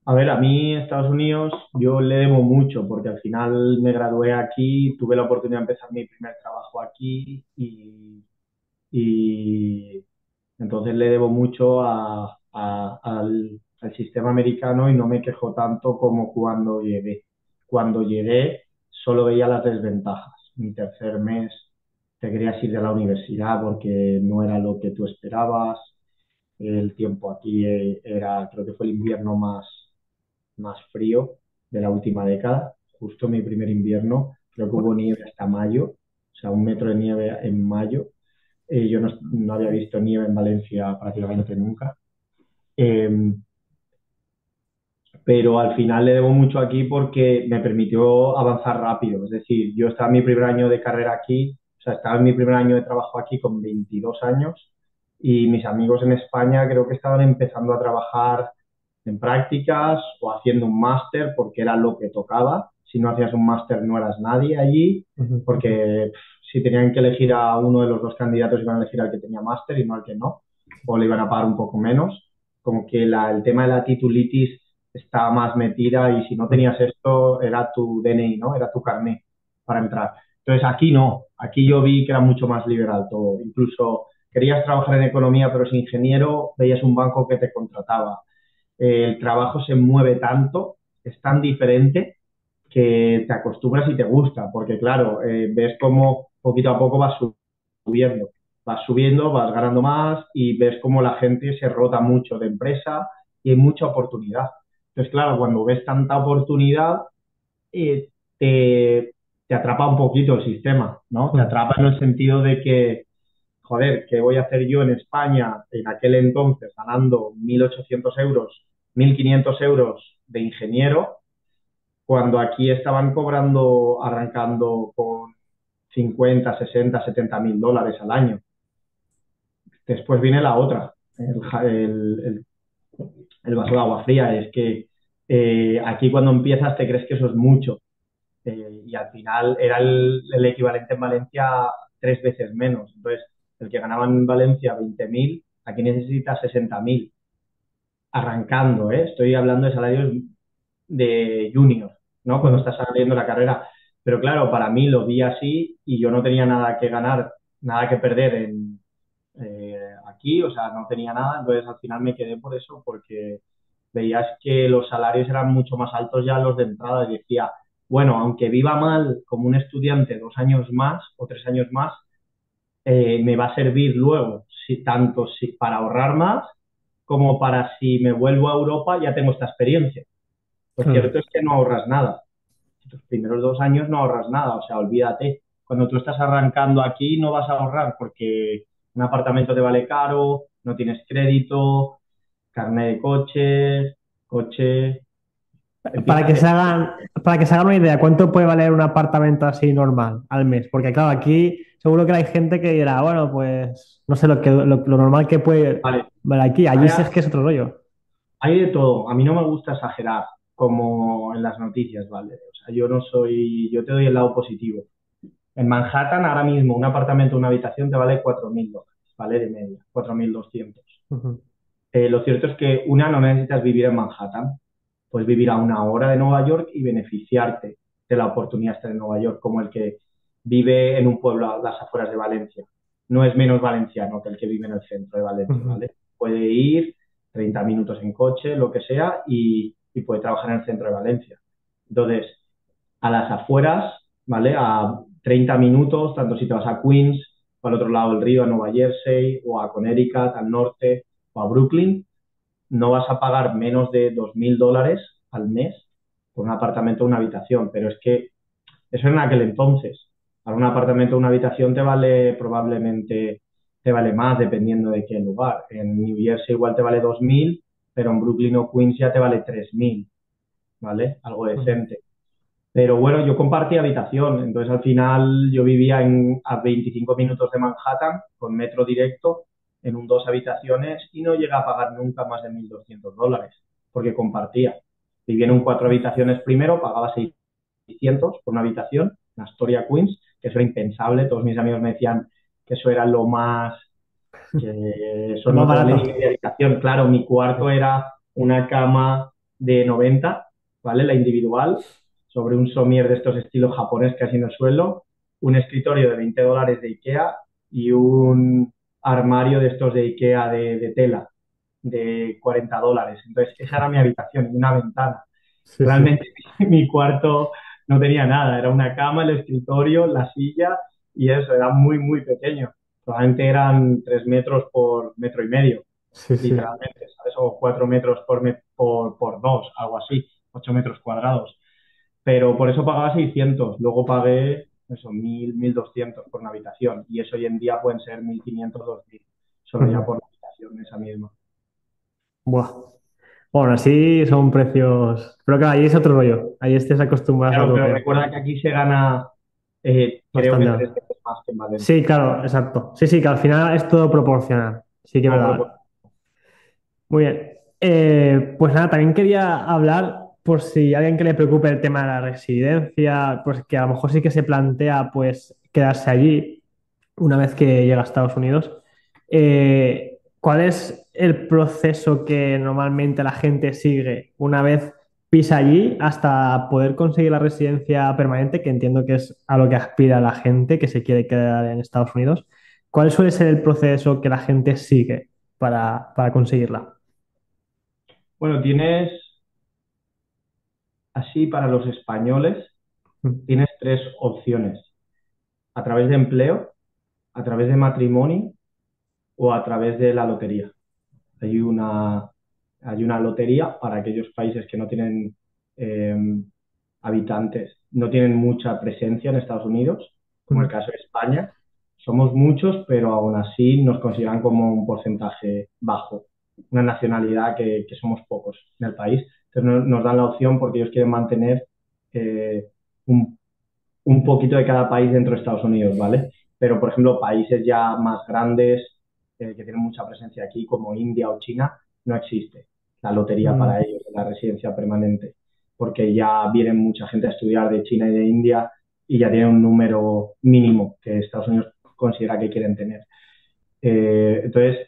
A ver, a mí Estados Unidos yo le debo mucho porque al final me gradué aquí, tuve la oportunidad de empezar mi primer trabajo aquí y entonces le debo mucho al sistema americano y no me quejo tanto como cuando llegué. Cuando llegué solo veía las desventajas. Mi tercer mes te querías ir de la universidad porque no era lo que tú esperabas. El tiempo aquí creo que fue el invierno más frío de la última década. Justo mi primer invierno, creo que hubo nieve hasta mayo, o sea, un metro de nieve en mayo. Yo no había visto nieve en Valencia prácticamente nunca. Eh, pero al final le debo mucho aquí porque me permitió avanzar rápido. Es decir, yo estaba en mi primer año de carrera aquí, o sea, estaba en mi primer año de trabajo aquí con 22 años y mis amigos en España creo que estaban empezando a trabajar en prácticas o haciendo un máster porque era lo que tocaba. Si no hacías un máster no eras nadie allí Ujú. porque si tenían que elegir a uno de los dos candidatos iban a elegir al que tenía máster y no al que no, o le iban a pagar un poco menos. Como que el tema de la titulitis estaba más metida y si no tenías esto era tu DNI, ¿no? Era tu carnet para entrar. Entonces aquí no, aquí yo vi que era mucho más liberal todo. Incluso querías trabajar en economía pero sin ingeniero, veías un banco que te contrataba. El trabajo se mueve tanto, es tan diferente que te acostumbras y te gusta, porque claro, ves cómo poquito a poco vas subiendo, vas ganando más y ves cómo la gente se rota mucho de empresa y hay mucha oportunidad. Entonces, claro, cuando ves tanta oportunidad, eh, te, te atrapa un poquito el sistema, ¿no? Te Mm. atrapa en el sentido de que, joder, ¿qué voy a hacer yo en España en aquel entonces ganando 1.800 euros, 1.500 euros de ingeniero, cuando aquí estaban cobrando, arrancando con 50, 60, 70.000 dólares al año? Después viene la otra, el vaso de agua fría, es que aquí cuando empiezas te crees que eso es mucho y al final era el equivalente en Valencia 3 veces menos. Entonces, el que ganaba en Valencia 20.000, aquí necesita 60.000 arrancando, ¿eh? Estoy hablando de salarios de junior, ¿no? Cuando Mm. estás saliendo la carrera. Pero claro, para mí lo vi así y yo no tenía nada que ganar, nada que perder aquí, o sea, no tenía nada, entonces al final me quedé por eso, porque veías que los salarios eran mucho más altos ya los de entrada y decía, bueno, aunque viva mal como un estudiante 2 años más o 3 años más, me va a servir luego, tanto para ahorrar más como para si me vuelvo a Europa ya tengo esta experiencia. Lo Claro. cierto es que no ahorras nada. Los primeros 2 años no ahorras nada, o sea, olvídate. Cuando tú estás arrancando aquí no vas a ahorrar porque un apartamento te vale caro, no tienes crédito, carnet de coche, Para empiezas que de... se hagan, para que se hagan una idea, ¿cuánto puede valer un apartamento así normal al mes? Porque claro, aquí seguro que hay gente que dirá, bueno, pues no sé lo normal que puede Vale, valer aquí, allí sí es hay, que es otro rollo. hay de todo. A mí no me gusta exagerar. como en las noticias, ¿vale? O sea, yo te doy el lado positivo. En Manhattan, ahora mismo, un apartamento, una habitación te vale $4.000, ¿vale? De media, 4.200. Ujú. Lo cierto es que no necesitas vivir en Manhattan, puedes vivir a una hora de Nueva York y beneficiarte de la oportunidad de estar en Nueva York, como el que vive en un pueblo a las afueras de Valencia. No es menos valenciano que el que vive en el centro de Valencia, Ujú. ¿vale? Puede ir 30 minutos en coche, lo que sea, y puede trabajar en el centro de Valencia. Entonces, a las afueras, ¿vale? A 30 minutos, tanto si te vas a Queens, o al otro lado del río, a Nueva Jersey, o a Connecticut, al norte, o a Brooklyn, no vas a pagar menos de $2.000 al mes por un apartamento o una habitación, pero es que eso en aquel entonces. Para un apartamento o una habitación probablemente te vale más dependiendo de qué lugar. En New Jersey igual te vale 2.000, pero en Brooklyn o Queens ya te vale 3.000, ¿vale? Algo Ujú. decente. Pero bueno, yo compartía habitación, entonces al final yo vivía a 25 minutos de Manhattan con metro directo en un dos habitaciones y no llegué a pagar nunca más de $1.200 porque compartía. Vivía en un cuatro habitaciones primero, pagaba 600 por una habitación en Astoria, Queens, que eso era impensable. Todos mis amigos me decían que eso era lo más, que eso Lo más no te vale ni barato. media habitación. Claro, mi cuarto era una cama de 90, ¿vale? La individual, sobre un somier de estos estilos japonés casi en el suelo, un escritorio de $20 de Ikea y un armario de estos de Ikea de tela de $40. Entonces, esa era mi habitación y una ventana. Sí, sí. Realmente mi cuarto no tenía nada, era una cama, el escritorio, la silla y eso, era muy, muy pequeño. Probablemente eran 3 metros por metro y medio, Sí, sí. literalmente, ¿sabes? O 4 metros por 2, algo así, 8 metros cuadrados. Pero por eso pagaba 600, luego pagué eso, 1.000, 1.200 por una habitación y eso hoy en día pueden ser 1.500, 2.000, solo ya Ujú. por la habitación esa misma. Buah. Bueno, así son precios. Pero claro, ahí es otro rollo. Ahí estés acostumbrado a Claro, otro pero tema. recuerda que aquí se gana, creo que Bastante 3 más. veces más que en Valencia. Sí, claro, exacto. Sí, sí, que al final es todo proporcional. Sí que es Todo verdad. Muy bien. Pues nada, también quería hablar por si a alguien que le preocupe el tema de la residencia, pues que a lo mejor sí que se plantea pues quedarse allí una vez que llega a Estados Unidos. ¿Cuál es el proceso que normalmente la gente sigue una vez pisa allí hasta poder conseguir la residencia permanente, que entiendo que es a lo que aspira la gente que se quiere quedar en Estados Unidos? ¿Cuál suele ser el proceso que la gente sigue para conseguirla? Bueno, tienes, así para los españoles, tienes tres opciones. A través de empleo, a través de matrimonio o a través de la lotería. Hay una, hay una lotería para aquellos países que no tienen eh, habitantes, no tienen mucha presencia en Estados Unidos, como el Mm. caso de España. Somos muchos, pero aún así nos consideran como un porcentaje bajo, una nacionalidad que somos pocos en el país. Entonces nos dan la opción porque ellos quieren mantener eh, un, un poquito de cada país dentro de Estados Unidos, ¿vale? Pero, por ejemplo, países ya más grandes que tienen mucha presencia aquí, como India o China, no existe la lotería para Mm. ellos, la residencia permanente, porque ya viene mucha gente a estudiar de China y de India y ya tienen un número mínimo que Estados Unidos considera que quieren tener. Entonces,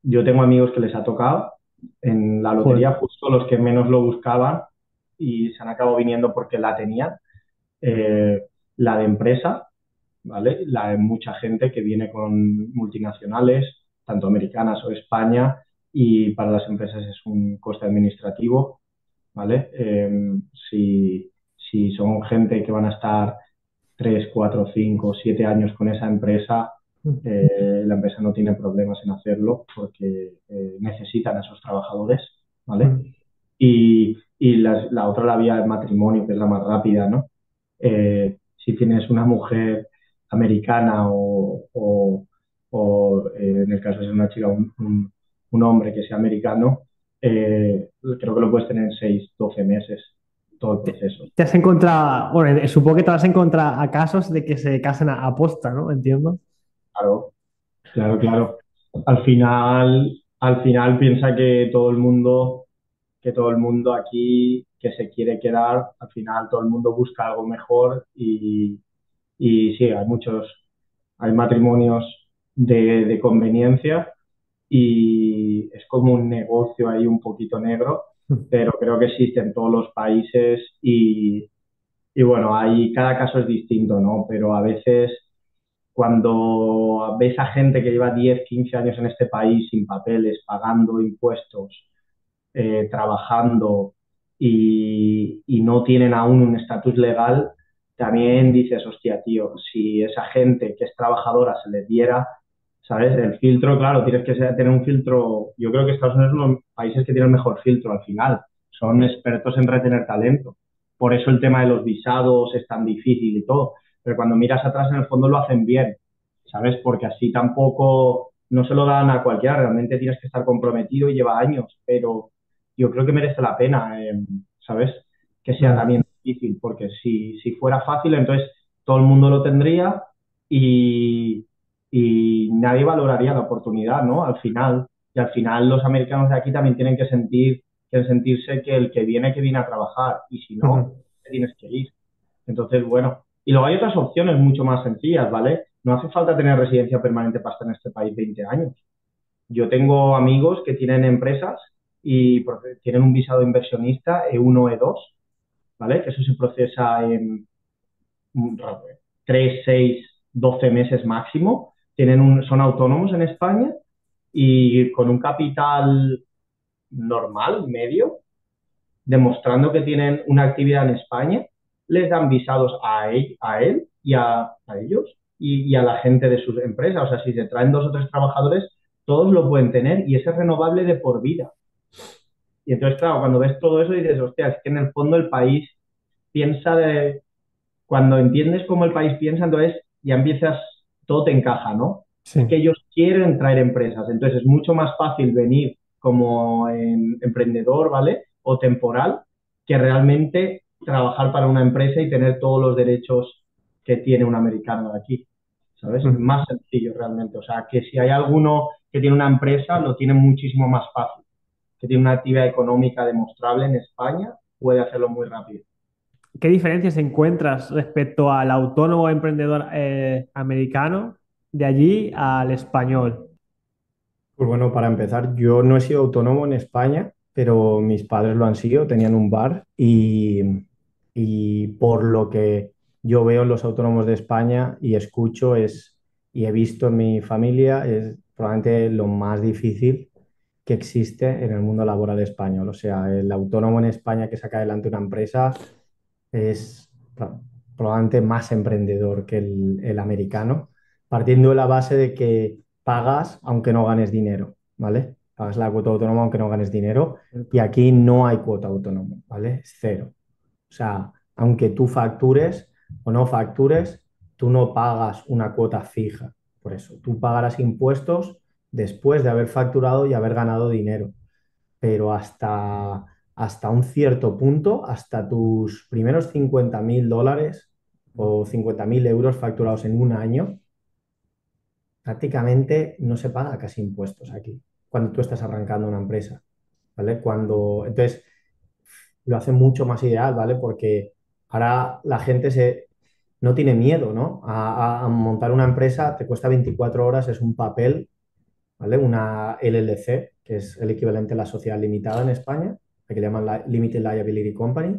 yo tengo amigos que les ha tocado en la lotería, Joder. justo los que menos lo buscaban y se han acabado viniendo porque la tenían. Eh, la de empresa, ¿vale? La de mucha gente que viene con multinacionales, tanto americanas o España, y para las empresas es un coste administrativo, ¿vale? Si son gente que van a estar 3 4 5 7 años con esa empresa, Mm. la empresa no tiene problemas en hacerlo porque necesitan a esos trabajadores, ¿vale? Mm. La otra, la vía del matrimonio, que es la más rápida, ¿no? Si tienes una mujer americana o en el caso de ser una chica, un hombre que sea americano, creo que lo puedes tener en 6 12 meses, todo el proceso. Te has encontrado, bueno, supongo que te vas a encontrar a casos de que se casen a posta, ¿no? Entiendo. Claro, claro, claro. Al final piensa que todo el mundo que todo el mundo aquí que se quiere quedar, al final todo el mundo busca algo mejor y sí, hay matrimonios de conveniencia y es como un negocio ahí un poquito negro, pero creo que existe en todos los países y bueno, ahí cada caso es distinto, ¿no? Pero a veces cuando ves a gente que lleva 10 15 años en este país sin papeles, pagando impuestos, trabajando y no tienen aún un estatus legal, también dices, hostia, tío, si esa gente que es trabajadora se les diera, ¿sabes? El filtro, claro, tienes que tener un filtro. Yo creo que Estados Unidos es uno de los países que tiene el mejor filtro al final. Son expertos en retener talento. Por eso el tema de los visados es tan difícil y todo. Pero cuando miras atrás, en el fondo lo hacen bien, ¿sabes? Porque así tampoco no se lo dan a cualquiera. Realmente tienes que estar comprometido y lleva años. Pero yo creo que merece la pena, ¿sabes? Que sea Claro. también difícil. Porque si fuera fácil, entonces todo el mundo lo tendría y, y nadie valoraría la oportunidad, ¿no? Al final. Y al final los americanos de aquí también tienen que sentirse que viene a trabajar. Y si no, Ujú. te tienes que ir. Entonces, bueno. Y luego hay otras opciones mucho más sencillas, ¿vale? No hace falta tener residencia permanente para estar en este país 20 años. Yo tengo amigos que tienen empresas y tienen un visado de inversionista E1, E2, ¿vale? Que eso se procesa en 3, 6, 12 meses máximo. Son autónomos en España y con un capital normal, medio, demostrando que tienen una actividad en España, les dan visados a él y a ellos y a la gente de sus empresas. O sea, si se traen 2 o 3 trabajadores, todos lo pueden tener y ese es renovable de por vida. Y entonces, claro, cuando ves todo eso dices, hostia, es que en el fondo el país piensa de... Cuando entiendes cómo el país piensa, entonces ya empiezas, todo te encaja, ¿no? Sí. Es que ellos quieren traer empresas, entonces es mucho más fácil venir como emprendedor, ¿vale? O temporal, que realmente trabajar para una empresa y tener todos los derechos que tiene un americano de aquí, ¿sabes? Es Mm. más sencillo realmente. O sea, que si hay alguno que tiene una empresa, lo tiene muchísimo más fácil. Que tiene una actividad económica demostrable en España, puede hacerlo muy rápido. ¿Qué diferencias encuentras respecto al autónomo emprendedor americano de allí al español? Pues bueno, para empezar, yo no he sido autónomo en España, pero mis padres lo han sido, tenían un bar y por lo que yo veo en los autónomos de España y escucho y he visto en mi familia, es probablemente lo más difícil que existe en el mundo laboral español. O sea, el autónomo en España que saca adelante una empresa es probablemente más emprendedor que el americano, partiendo de la base de que pagas aunque no ganes dinero, ¿vale? Pagas la cuota autónoma aunque no ganes dinero y aquí no hay cuota autónoma, ¿vale? Es cero. O sea, aunque tú factures o no factures, tú no pagas una cuota fija. Por eso, tú pagarás impuestos después de haber facturado y haber ganado dinero, pero hasta un cierto punto, hasta tus primeros $50.000 o 50.000 euros facturados en un año, prácticamente no se paga casi impuestos aquí, cuando tú estás arrancando una empresa, ¿vale? Entonces, lo hace mucho más ideal, ¿vale? Porque ahora la gente no tiene miedo, ¿no? A montar una empresa, te cuesta 24 horas, es un papel, ¿vale? Una LLC, que es el equivalente a la sociedad limitada en España, que le llaman la Limited Liability Company,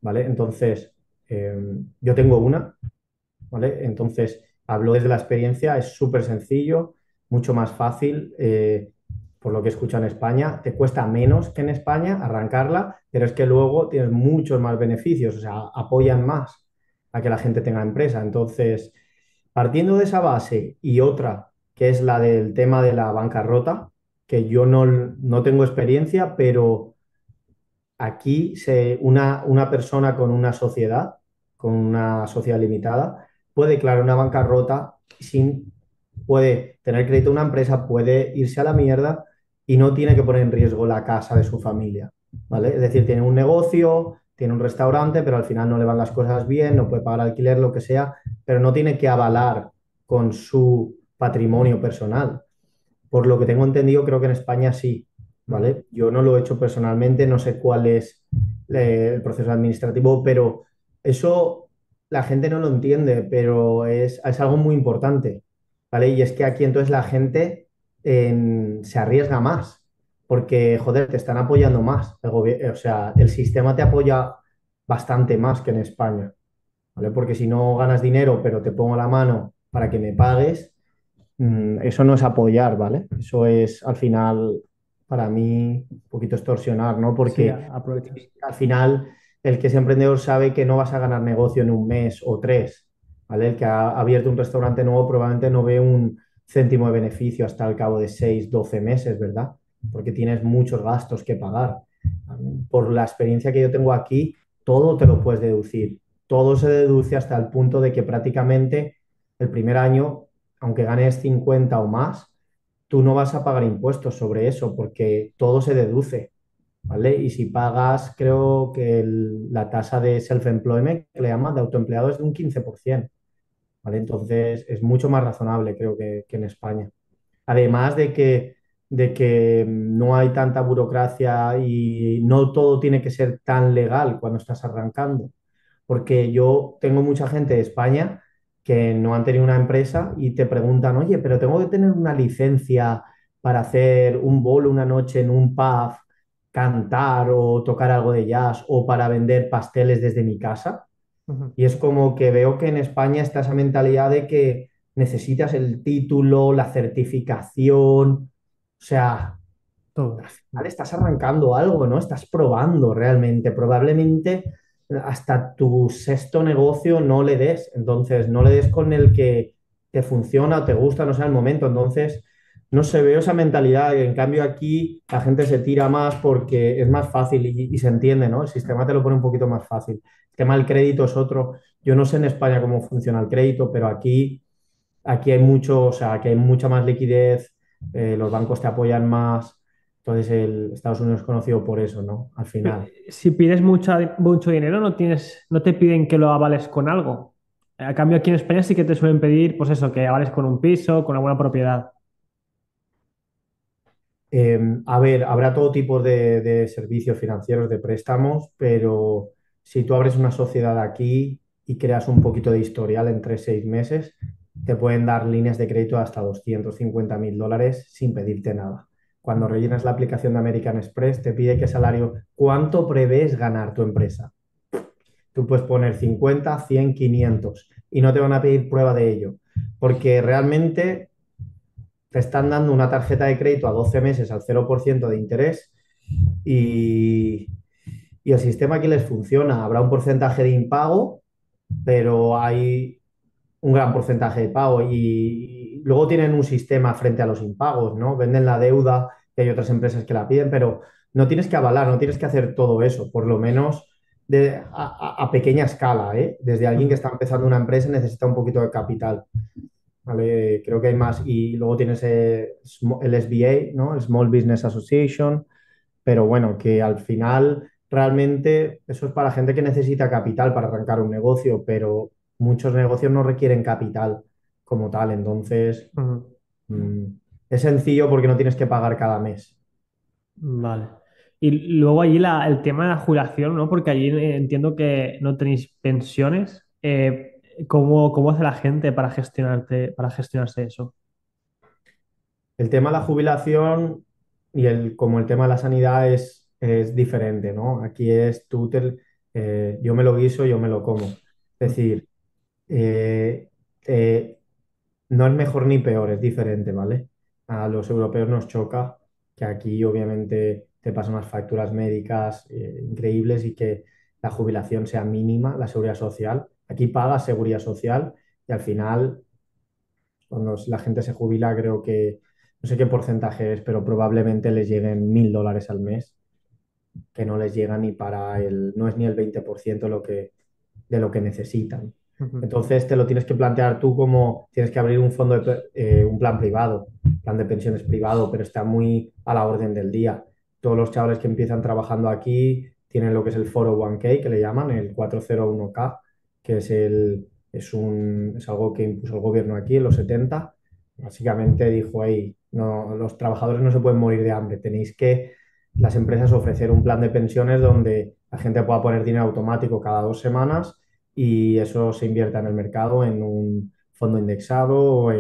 ¿vale? Entonces, yo tengo una, ¿vale? Entonces, hablo desde la experiencia, es súper sencillo, mucho más fácil, por lo que he escuchado en España, te cuesta menos que en España arrancarla, pero es que luego tienes muchos más beneficios, o sea, apoyan más a que la gente tenga empresa. Entonces, partiendo de esa base y otra, que es la del tema de la bancarrota, que yo no tengo experiencia, pero aquí una persona con una sociedad limitada, puede declarar una bancarrota puede tener crédito a una empresa, puede irse a la mierda y no tiene que poner en riesgo la casa de su familia, ¿vale? Es decir, tiene un negocio, tiene un restaurante, pero al final no le van las cosas bien, no puede pagar alquiler, lo que sea, pero no tiene que avalar con su patrimonio personal. Por lo que tengo entendido, creo que en España sí. Ujú. ¿vale? Yo no lo he hecho personalmente, no sé cuál es el proceso administrativo, pero eso la gente no lo entiende, pero es algo muy importante, ¿vale? Y es que aquí entonces la gente se arriesga más, porque, joder, te están apoyando más. O sea, el sistema te apoya bastante más que en España, ¿vale? Porque si no ganas dinero, pero te pongo la mano para que me pagues, eso no es apoyar, ¿vale? Eso es al final, para mí, un poquito extorsionar, ¿no? Sí, Porque aprovechas. al final el que es emprendedor sabe que no vas a ganar negocio en un mes o tres, ¿vale? El que ha abierto un restaurante nuevo probablemente no ve un céntimo de beneficio hasta el cabo de 6, 12 meses, ¿verdad? Porque tienes muchos gastos que pagar. Por la experiencia que yo tengo aquí, todo te lo puedes deducir. Todo se deduce hasta el punto de que prácticamente el primer año, aunque ganes 50 o más, tú no vas a pagar impuestos sobre eso porque todo se deduce, ¿vale? Y si pagas, creo que la tasa de self-employment, que le llaman, de autoempleado, es de un 15%, ¿vale? Entonces es mucho más razonable, creo que en España. Además de que no hay tanta burocracia y no todo tiene que ser tan legal cuando estás arrancando. Porque yo tengo mucha gente de España que no han tenido una empresa y te preguntan, oye, pero tengo que tener una licencia para hacer un bolo una noche en un pub, cantar o tocar algo de jazz o para vender pasteles desde mi casa. Ujú. Y es como que veo que en España está esa mentalidad de que necesitas el título, la certificación, o sea, al Todo. final estás arrancando algo, ¿no? Estás probando realmente. Probablemente hasta tu sexto negocio no le des. Entonces, no le des con el que te funciona o te gusta, no sea el momento. Entonces, no se veo esa mentalidad. En cambio, aquí la gente se tira más porque es más fácil y se entiende, ¿no? El sistema te lo pone un poquito más fácil. El tema del crédito es otro. Yo no sé en España cómo funciona el crédito, pero aquí hay mucho, o sea, aquí hay mucha más liquidez, los bancos te apoyan más, entonces Estados Unidos es conocido por eso, ¿no? Al final. Si pides mucho dinero, no te piden que lo avales con algo. A cambio, aquí en España sí que te suelen pedir, pues eso, que avales con un piso, con alguna propiedad. A ver, habrá todo tipo de servicios financieros, de préstamos, pero si tú abres una sociedad aquí y creas un poquito de historial en 3, 6 meses, te pueden dar líneas de crédito de hasta 250.000 dólares sin pedirte nada. Cuando Ujú. rellenas la aplicación de American Express, te pide qué salario, cuánto prevés ganar tu empresa. Tú puedes poner 50, 100, 500 y no te van a pedir prueba de ello, porque realmente te están dando una tarjeta de crédito a 12 meses al 0% de interés y, y el sistema aquí les funciona. Habrá un porcentaje de impago, pero hay un gran porcentaje de pago y luego tienen un sistema frente a los impagos, ¿no? Venden la deuda y hay otras empresas que la piden, pero no tienes que avalar, no tienes que hacer todo eso, por lo menos a pequeña escala, ¿eh? Desde alguien que Ujú. está empezando una empresa necesita un poquito de capital, ¿vale? Creo que hay más. Y luego tienes el SBA, ¿no? El Small Business Association, pero bueno, que al final realmente eso es para gente que necesita capital para arrancar un negocio, pero muchos negocios no requieren capital como tal, entonces Ujú. mm, es sencillo porque no tienes que pagar cada mes. Vale. Y luego allí el tema de la jubilación, ¿no? Porque allí entiendo que no tenéis pensiones. ¿Cómo hace la gente para gestionarse eso? El tema de la jubilación y como el tema de la sanidad es diferente, ¿no? Aquí es yo me lo guiso, yo me lo como. Es Ujú. decir, eh, eh, no es mejor ni peor, es diferente, ¿vale? A los europeos nos choca que aquí obviamente te pasan unas facturas médicas increíbles y que la jubilación sea mínima, la seguridad social. Aquí pagas seguridad social y al final, cuando la gente se jubila, creo que, no sé qué porcentaje es, pero probablemente les lleguen 1.000 dólares al mes, que no les llega ni no es ni el 20% de lo que necesitan. Ujú. Entonces te lo tienes que plantear tú como tienes que abrir un fondo un plan privado, plan de pensiones privado, pero está muy a la orden del día. Todos los chavales que empiezan trabajando aquí tienen lo que es el 401k, que le llaman el 401k, que es algo que impuso el gobierno aquí en los 70. Básicamente dijo, ahí, No, los trabajadores no se pueden morir de hambre. Tenéis que, las empresas, ofrecer un plan de pensiones donde la gente pueda poner dinero automático cada 2 semanas y eso se invierta en el mercado, en un fondo indexado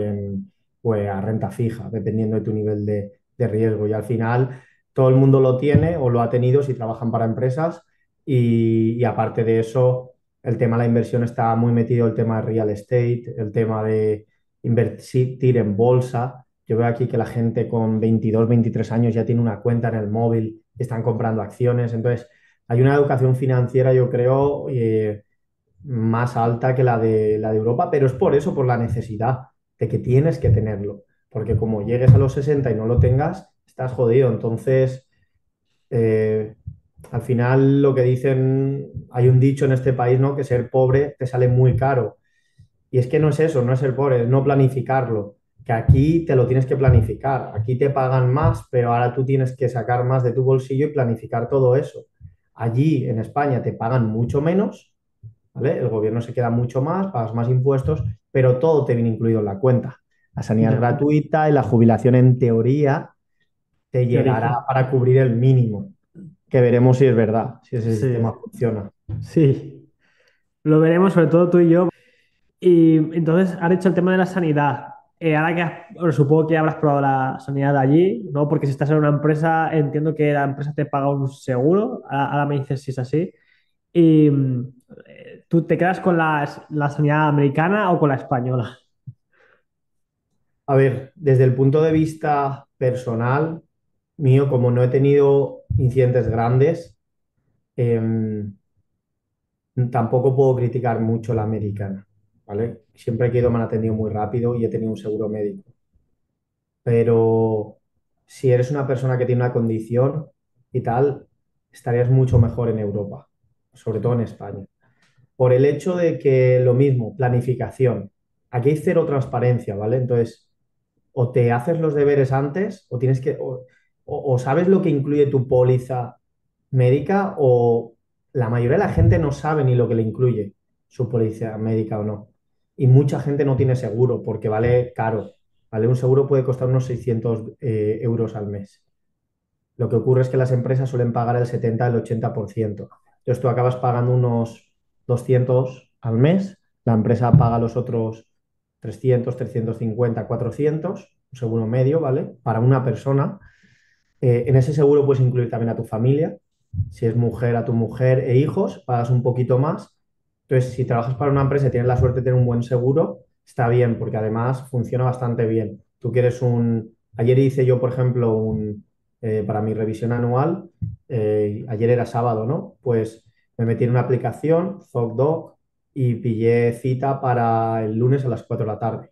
o a renta fija, dependiendo de tu nivel de riesgo. Y al final todo el mundo lo tiene o lo ha tenido si trabajan para empresas y aparte de eso, el tema de la inversión está muy metido, el tema de real estate, el tema de invertir en bolsa. Yo veo aquí que la gente con 22, 23 años ya tiene una cuenta en el móvil, están comprando acciones. Entonces, hay una educación financiera, yo creo, más alta que la de Europa, pero es por eso, por la necesidad de que tienes que tenerlo. Porque como llegues a los 60 y no lo tengas, estás jodido. Entonces, eh, al final lo que dicen, hay un dicho en este país, ¿no? Que ser pobre te sale muy caro. Y es que no es eso, no es ser pobre, es no planificarlo. Que aquí te lo tienes que planificar. Aquí te pagan más, pero ahora tú tienes que sacar más de tu bolsillo y planificar todo eso. Allí en España te pagan mucho menos, ¿vale? El gobierno se queda mucho más, pagas más impuestos, pero todo te viene incluido en la cuenta. La sanidad es Ya, gratuita y la jubilación en teoría te llegará teórica. para cubrir el mínimo, que veremos si es verdad, si ese Sí, sistema funciona. sí. Lo veremos, sobre todo tú y yo. Y entonces, has dicho el tema de la sanidad. Ahora que bueno, supongo que habrás probado la sanidad de allí, ¿no? Porque si estás en una empresa, entiendo que la empresa te paga un seguro. Ahora me dices si es así. Y ¿tú te quedas con la sanidad americana o con la española? A ver, desde el punto de vista personal mío, como no he tenido incidentes grandes, em, tampoco puedo criticar mucho la americana, ¿vale? Siempre que he ido me han atendido muy rápido y he tenido un seguro médico. Pero si eres una persona que tiene una condición y tal, estarías mucho mejor en Europa, sobre todo en España. Por el hecho de que lo mismo, planificación. Aquí hay cero transparencia, ¿vale? Entonces, o te haces los deberes antes, o tienes que, o sabes lo que incluye tu póliza médica, o la mayoría de la gente no sabe ni lo que le incluye su póliza médica o no. Y mucha gente no tiene seguro porque vale caro, ¿vale? Un seguro puede costar unos 600 euros al mes. Lo que ocurre es que las empresas suelen pagar el 70, el 80%. Entonces tú acabas pagando unos 200 al mes, la empresa paga los otros 300, 350, 400, un seguro medio, ¿vale? Para una persona. En ese seguro puedes incluir también a tu familia. Si es mujer, a tu mujer e hijos, pagas un poquito más. Entonces, si trabajas para una empresa y tienes la suerte de tener un buen seguro, está bien, porque además funciona bastante bien. Tú quieres un... Ayer hice yo, por ejemplo, para mi revisión anual, ayer era sábado, ¿no? Pues me metí en una aplicación, ZocDoc, y pillé cita para el lunes a las 4 de la tarde,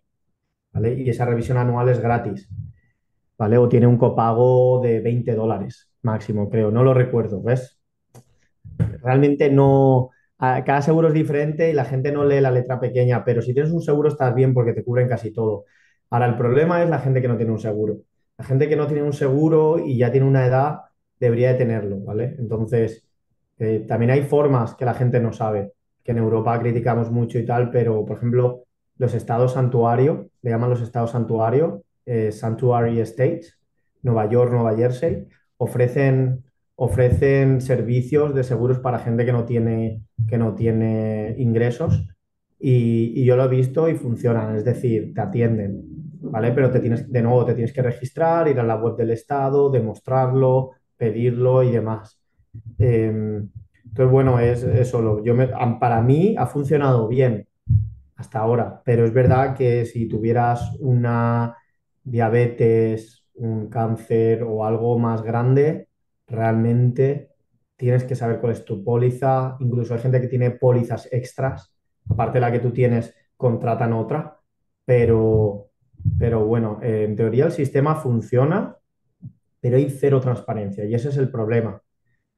¿vale? Y esa revisión anual es gratis, ¿vale? O tiene un copago de $20 máximo, creo, no lo recuerdo, ¿ves? Realmente no, cada seguro es diferente y la gente no lee la letra pequeña, pero si tienes un seguro estás bien porque te cubren casi todo. Ahora, el problema es la gente que no tiene un seguro. La gente que no tiene un seguro y ya tiene una edad debería de tenerlo, ¿vale? Entonces, también hay formas que la gente no sabe, que en Europa criticamos mucho y tal, pero, por ejemplo, los estados santuario, le llaman los estados santuario, Sanctuary States, Nueva York, Nueva Jersey, ofrecen servicios de seguros para gente que no tiene ingresos y yo lo he visto y funcionan, es decir, te atienden, ¿vale? Pero de nuevo, te tienes que registrar, ir a la web del Estado, demostrarlo, pedirlo y demás. Entonces, bueno, es eso. Para mí ha funcionado bien hasta ahora, pero es verdad que si tuvieras una diabetes, un cáncer o algo más grande, realmente tienes que saber cuál es tu póliza. Incluso hay gente que tiene pólizas extras, aparte de la que tú tienes, contratan otra, pero, pero bueno, en teoría el sistema funciona, pero hay cero transparencia y ese es el problema,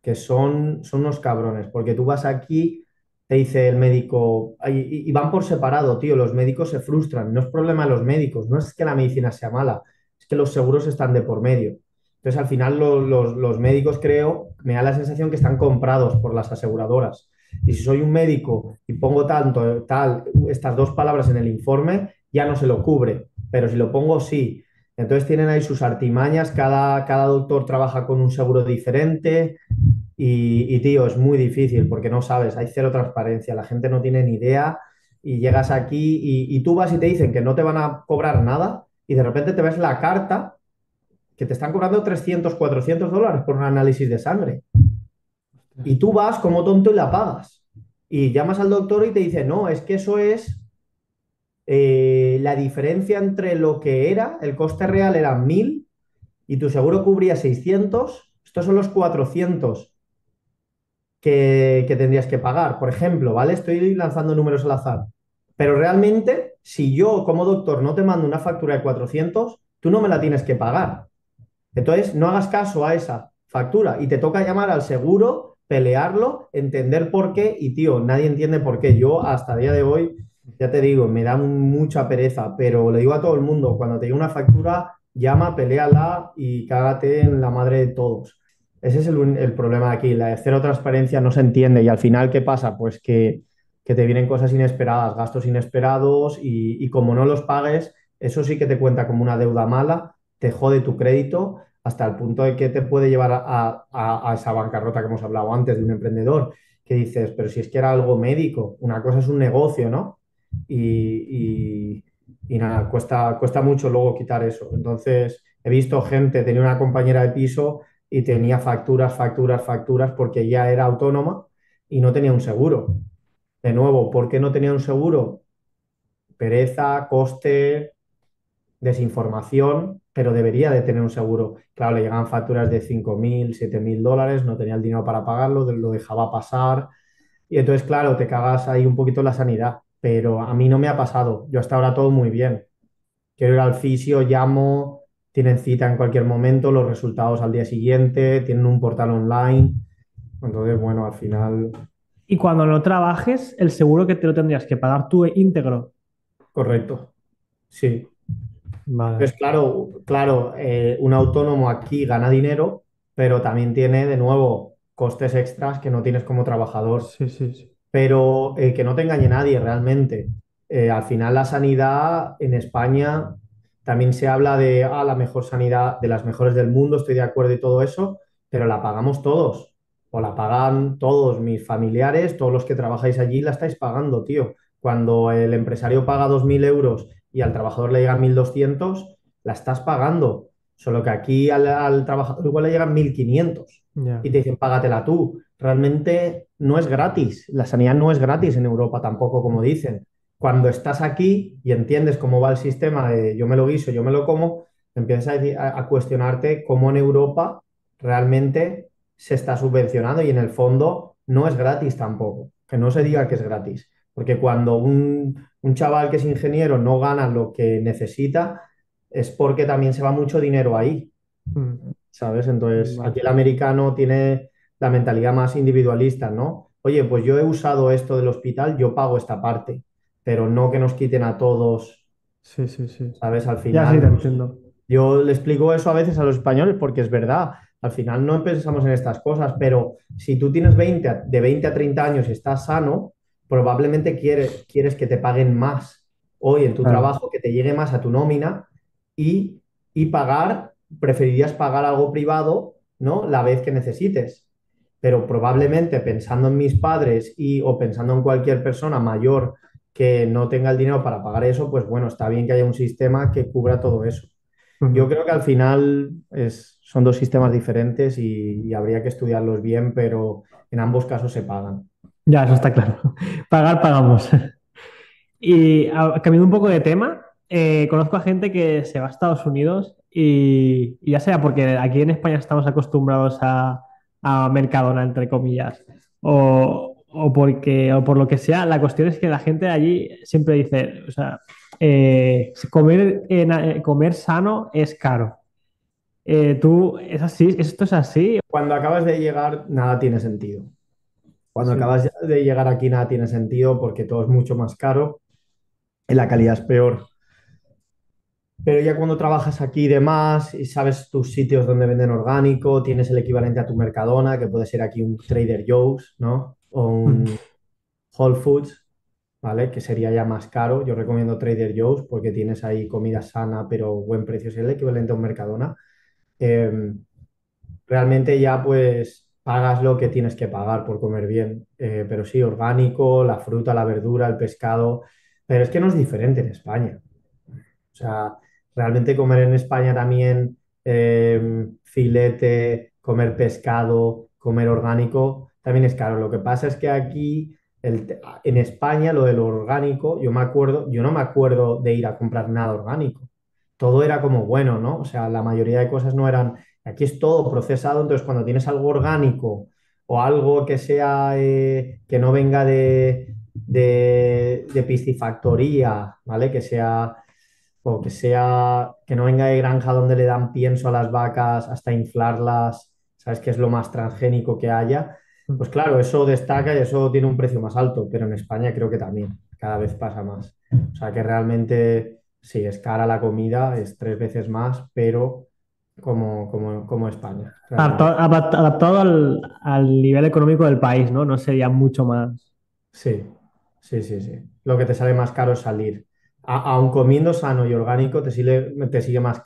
que son unos cabrones, porque tú vas aquí, te dice el médico, y van por separado, tío, los médicos se frustran, no es problema de los médicos, no es que la medicina sea mala, es que los seguros están de por medio. Entonces, al final, los médicos, creo, me da la sensación que están comprados por las aseguradoras. Y si soy un médico y pongo estas dos palabras en el informe, ya no se lo cubre. Pero si lo pongo sí, Entonces tienen ahí sus artimañas, cada doctor trabaja con un seguro diferente tío, es muy difícil porque no sabes, hay cero transparencia, la gente no tiene ni idea y llegas aquí y tú vas y te dicen que no te van a cobrar nada y de repente te ves la carta que te están cobrando 300 $400 por un análisis de sangre. Y tú vas como tonto y la pagas. Y llamas al doctor y te dice, no, es que eso es la diferencia entre lo que era, el coste real era 1000 y tu seguro cubría 600, estos son los 400 que tendrías que pagar. Por ejemplo, ¿vale? Estoy lanzando números al azar. Pero realmente, si yo como doctor no te mando una factura de 400, tú no me la tienes que pagar. Entonces, no hagas caso a esa factura y te toca llamar al seguro, pelearlo, entender por qué y, tío, nadie entiende por qué. Yo hasta el día de hoy, ya te digo, me da mucha pereza, pero le digo a todo el mundo, cuando te llegue una factura, llama, peléala y cágate en la madre de todos. Ese es el problema de aquí, la de cero transparencia no se entiende y al final, ¿qué pasa? Pues que te vienen cosas inesperadas, gastos inesperados y como no los pagues, eso sí que te cuenta como una deuda mala, te jode tu crédito hasta el punto de que te puede llevar a esa bancarrota que hemos hablado antes de un emprendedor, que dices, pero si es que era algo médico, una cosa es un negocio, ¿no? Y nada, cuesta mucho luego quitar eso. Entonces, he visto gente, tenía una compañera de piso y tenía facturas porque ya era autónoma y no tenía un seguro. De nuevo, ¿por qué no tenía un seguro? Pereza, coste, desinformación, pero debería de tener un seguro. Claro, le llegaban facturas de 5.000, $7.000, no tenía el dinero para pagarlo, lo dejaba pasar. Y entonces, claro, te cagas ahí un poquito la sanidad, pero a mí no me ha pasado. Yo hasta ahora todo muy bien. Quiero ir al fisio, llamo, tienen cita en cualquier momento, los resultados al día siguiente, tienen un portal online. Entonces, bueno, al final, Y cuando no trabajes, el seguro que te lo tendrías que pagar tú íntegro. correcto. Sí. Vale. Entonces, claro, un autónomo aquí gana dinero, pero también tiene de nuevo costes extras que no tienes como trabajador. Sí, sí, sí. Pero que no te engañe nadie realmente. Al final la sanidad en España también se habla de la mejor sanidad, de las mejores del mundo, estoy de acuerdo y todo eso, pero la pagamos todos, o la pagan todos mis familiares, todos los que trabajáis allí la estáis pagando, tío. Cuando el empresario paga 2.000 € y al trabajador le llegan 1.200, la estás pagando. Solo que aquí al trabajador igual le llegan 1.500 Ya. y te dicen, págatela tú. Realmente no es gratis. La sanidad no es gratis en Europa tampoco, como dicen. Cuando estás aquí y entiendes cómo va el sistema de yo me lo guiso, yo me lo como, empiezas a cuestionarte cómo en Europa realmente se está subvencionando y en el fondo no es gratis tampoco. Que no se diga que es gratis. Porque cuando un chaval que es ingeniero no gana lo que necesita, es porque también se va mucho dinero ahí. Mm. ¿Sabes? Entonces, Vale. aquí el americano tiene la mentalidad más individualista, ¿no? Oye, pues yo he usado esto del hospital, yo pago esta parte, pero no que nos quiten a todos, Sí, sí, sí. ¿sabes? Al Ya sí final, te entiendo. yo le explico eso a veces a los españoles porque es verdad, al final no pensamos en estas cosas, pero si tú tienes de 20 a 30 años y estás sano, probablemente quieres que te paguen más hoy en tu Claro. trabajo, que te llegue más a tu nómina y, preferirías pagar algo privado, ¿no? La vez que necesites. Pero probablemente pensando en mis padres o pensando en cualquier persona mayor que no tenga el dinero para pagar eso, pues bueno, está bien que haya un sistema que cubra todo eso. Yo Ujú. creo que al final son dos sistemas diferentes y habría que estudiarlos bien, pero en ambos casos se pagan. Ya, eso está claro. Pagar, pagamos. Y cambiando un poco de tema, conozco a gente que se va a Estados Unidos y ya sea porque aquí en España estamos acostumbrados a Mercadona, entre comillas, o por lo que sea, la cuestión es que la gente de allí siempre dice, o sea, comer sano es caro. ¿Es así? ¿Esto es así? Cuando acabas de llegar, nada tiene sentido. Cuando Sí, acabas de llegar aquí, nada tiene sentido porque todo es mucho más caro y la calidad es peor. Pero ya cuando trabajas aquí y demás, y sabes tus sitios donde venden orgánico, tienes el equivalente a tu Mercadona, que puede ser aquí un Trader Joe's, ¿no? O mm, un Whole Foods, ¿vale? Que sería ya más caro. Yo recomiendo Trader Joe's porque tienes ahí comida sana, pero buen precio, es el equivalente a un Mercadona. Eh, Realmente ya pues pagas lo que tienes que pagar por comer bien. Pero sí, orgánico, la fruta, la verdura, el pescado, pero es que no es diferente en España. O sea, realmente comer en España también filete, comer pescado, comer orgánico, también es caro. Lo que pasa es que aquí, en España, lo de lo orgánico, yo no me acuerdo de ir a comprar nada orgánico. Todo era como bueno, ¿no? O sea, la mayoría de cosas no eran. Aquí es todo procesado, entonces cuando tienes algo orgánico o algo que sea, que no venga de piscifactoría, ¿vale? Que sea o que sea, que no venga de granja donde le dan pienso a las vacas hasta inflarlas, ¿sabes? Que es lo más transgénico que haya. Pues claro, eso destaca y eso tiene un precio más alto, pero en España creo que también, cada vez pasa más. O sea que realmente sí, es cara la comida, es 3 veces más, pero como España, realmente. Adaptado al nivel económico del país, ¿no? No sería mucho más. Sí, sí, sí, sí. Lo que te sale más caro es salir. Aun comiendo sano y orgánico, te sigue más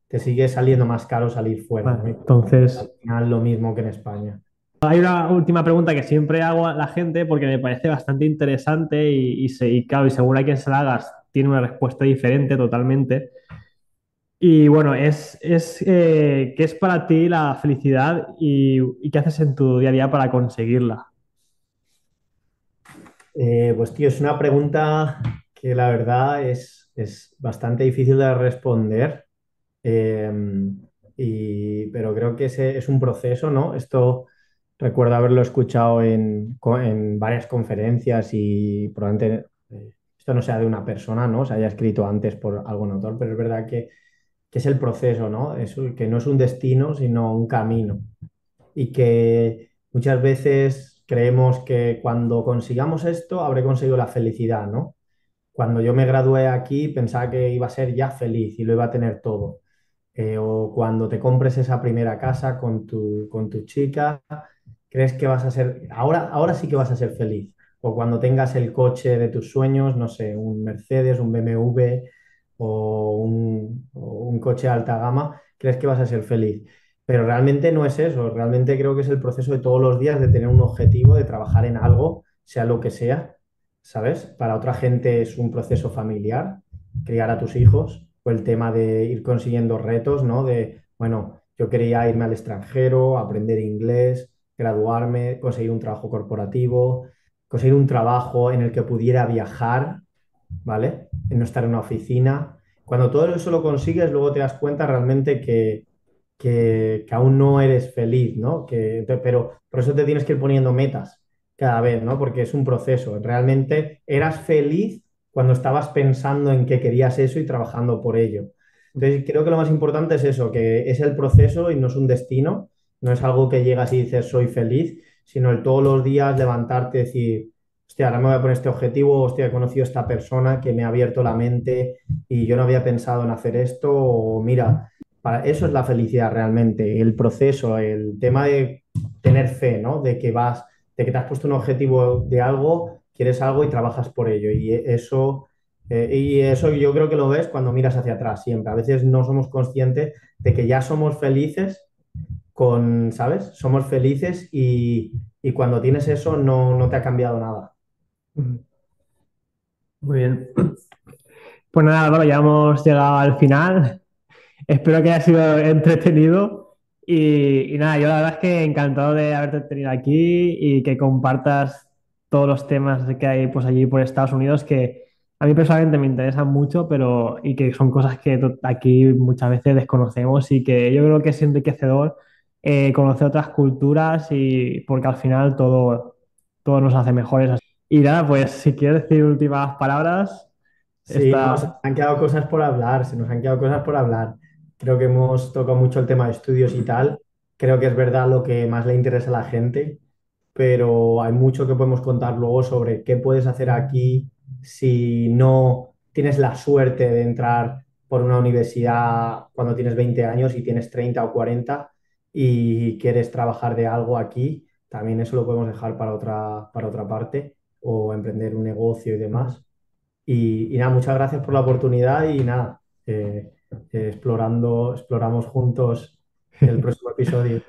te sigue saliendo más caro salir fuera, ¿no? Vale, Y al entonces, final lo mismo que en España. hay una última pregunta que siempre hago a la gente porque me parece bastante interesante y claro, y según a quien se la hagas, tiene una respuesta diferente totalmente. Y bueno, ¿qué es para ti la felicidad y qué haces en tu día a día para conseguirla? Pues tío, es una pregunta que la verdad es bastante difícil de responder. Eh, pero creo que es un proceso, ¿no? Esto recuerdo haberlo escuchado en varias conferencias y probablemente esto no sea de una persona, ¿no? Se haya escrito antes por algún autor, pero es verdad que es el proceso, ¿no? Que no es un destino, sino un camino. Y que muchas veces creemos que cuando consigamos esto habré conseguido la felicidad, ¿no? Cuando yo me gradué aquí pensaba que iba a ser ya feliz y lo iba a tener todo. O cuando te compres esa primera casa con tu chica, crees que vas a ser, ahora sí que vas a ser feliz. O cuando tengas el coche de tus sueños, no sé, un Mercedes, un BMW o un coche de alta gama, crees que vas a ser feliz. Pero realmente no es eso, realmente creo que es el proceso de todos los días de tener un objetivo, de trabajar en algo, sea lo que sea, ¿sabes? Para otra gente es un proceso familiar, criar a tus hijos, o el tema de ir consiguiendo retos, ¿no? De, bueno, yo quería irme al extranjero, aprender inglés, graduarme, conseguir un trabajo corporativo, conseguir un trabajo en el que pudiera viajar, ¿vale? En no estar en una oficina. Cuando todo eso lo consigues, luego te das cuenta realmente que aún no eres feliz, ¿no? Pero por eso te tienes que ir poniendo metas cada vez, ¿no? Porque es un proceso. Realmente eras feliz cuando estabas pensando en que querías eso y trabajando por ello. Entonces, creo que lo más importante es eso, que es el proceso y no es un destino, no es algo que llegas y dices soy feliz, sino el todos los días levantarte y decir, hostia, ahora me voy a poner este objetivo, hostia, he conocido a esta persona que me ha abierto la mente y yo no había pensado en hacer esto, o mira, eso es la felicidad realmente, el proceso, el tema de tener fe, ¿no? De que te has puesto un objetivo de algo, quieres algo y trabajas por ello. Y eso yo creo que lo ves cuando miras hacia atrás siempre. A veces no somos conscientes de que ya somos felices ¿sabes? Somos felices y cuando tienes eso no te ha cambiado nada. Muy bien. Pues nada, Álvaro, ya hemos llegado al final. Espero que haya sido entretenido. Y nada, yo la verdad es que encantado de haberte tenido aquí y que compartas todos los temas que hay pues allí por Estados Unidos que a mí personalmente me interesan mucho, pero y que son cosas que aquí muchas veces desconocemos y que yo creo que es enriquecedor conocer otras culturas y porque al final todo nos hace mejores. Y nada, pues si quieres decir últimas palabras, Sí, no, se nos está... han quedado cosas por hablar, se nos han quedado cosas por hablar. Creo que hemos tocado mucho el tema de estudios y tal. Creo que es verdad lo que más le interesa a la gente, pero hay mucho que podemos contar luego sobre qué puedes hacer aquí si no tienes la suerte de entrar por una universidad cuando tienes 20 años y tienes 30 o 40 y quieres trabajar de algo aquí. También eso lo podemos dejar para otra parte. o emprender un negocio y demás. Y nada, muchas gracias por la oportunidad y nada, exploramos juntos el próximo episodio.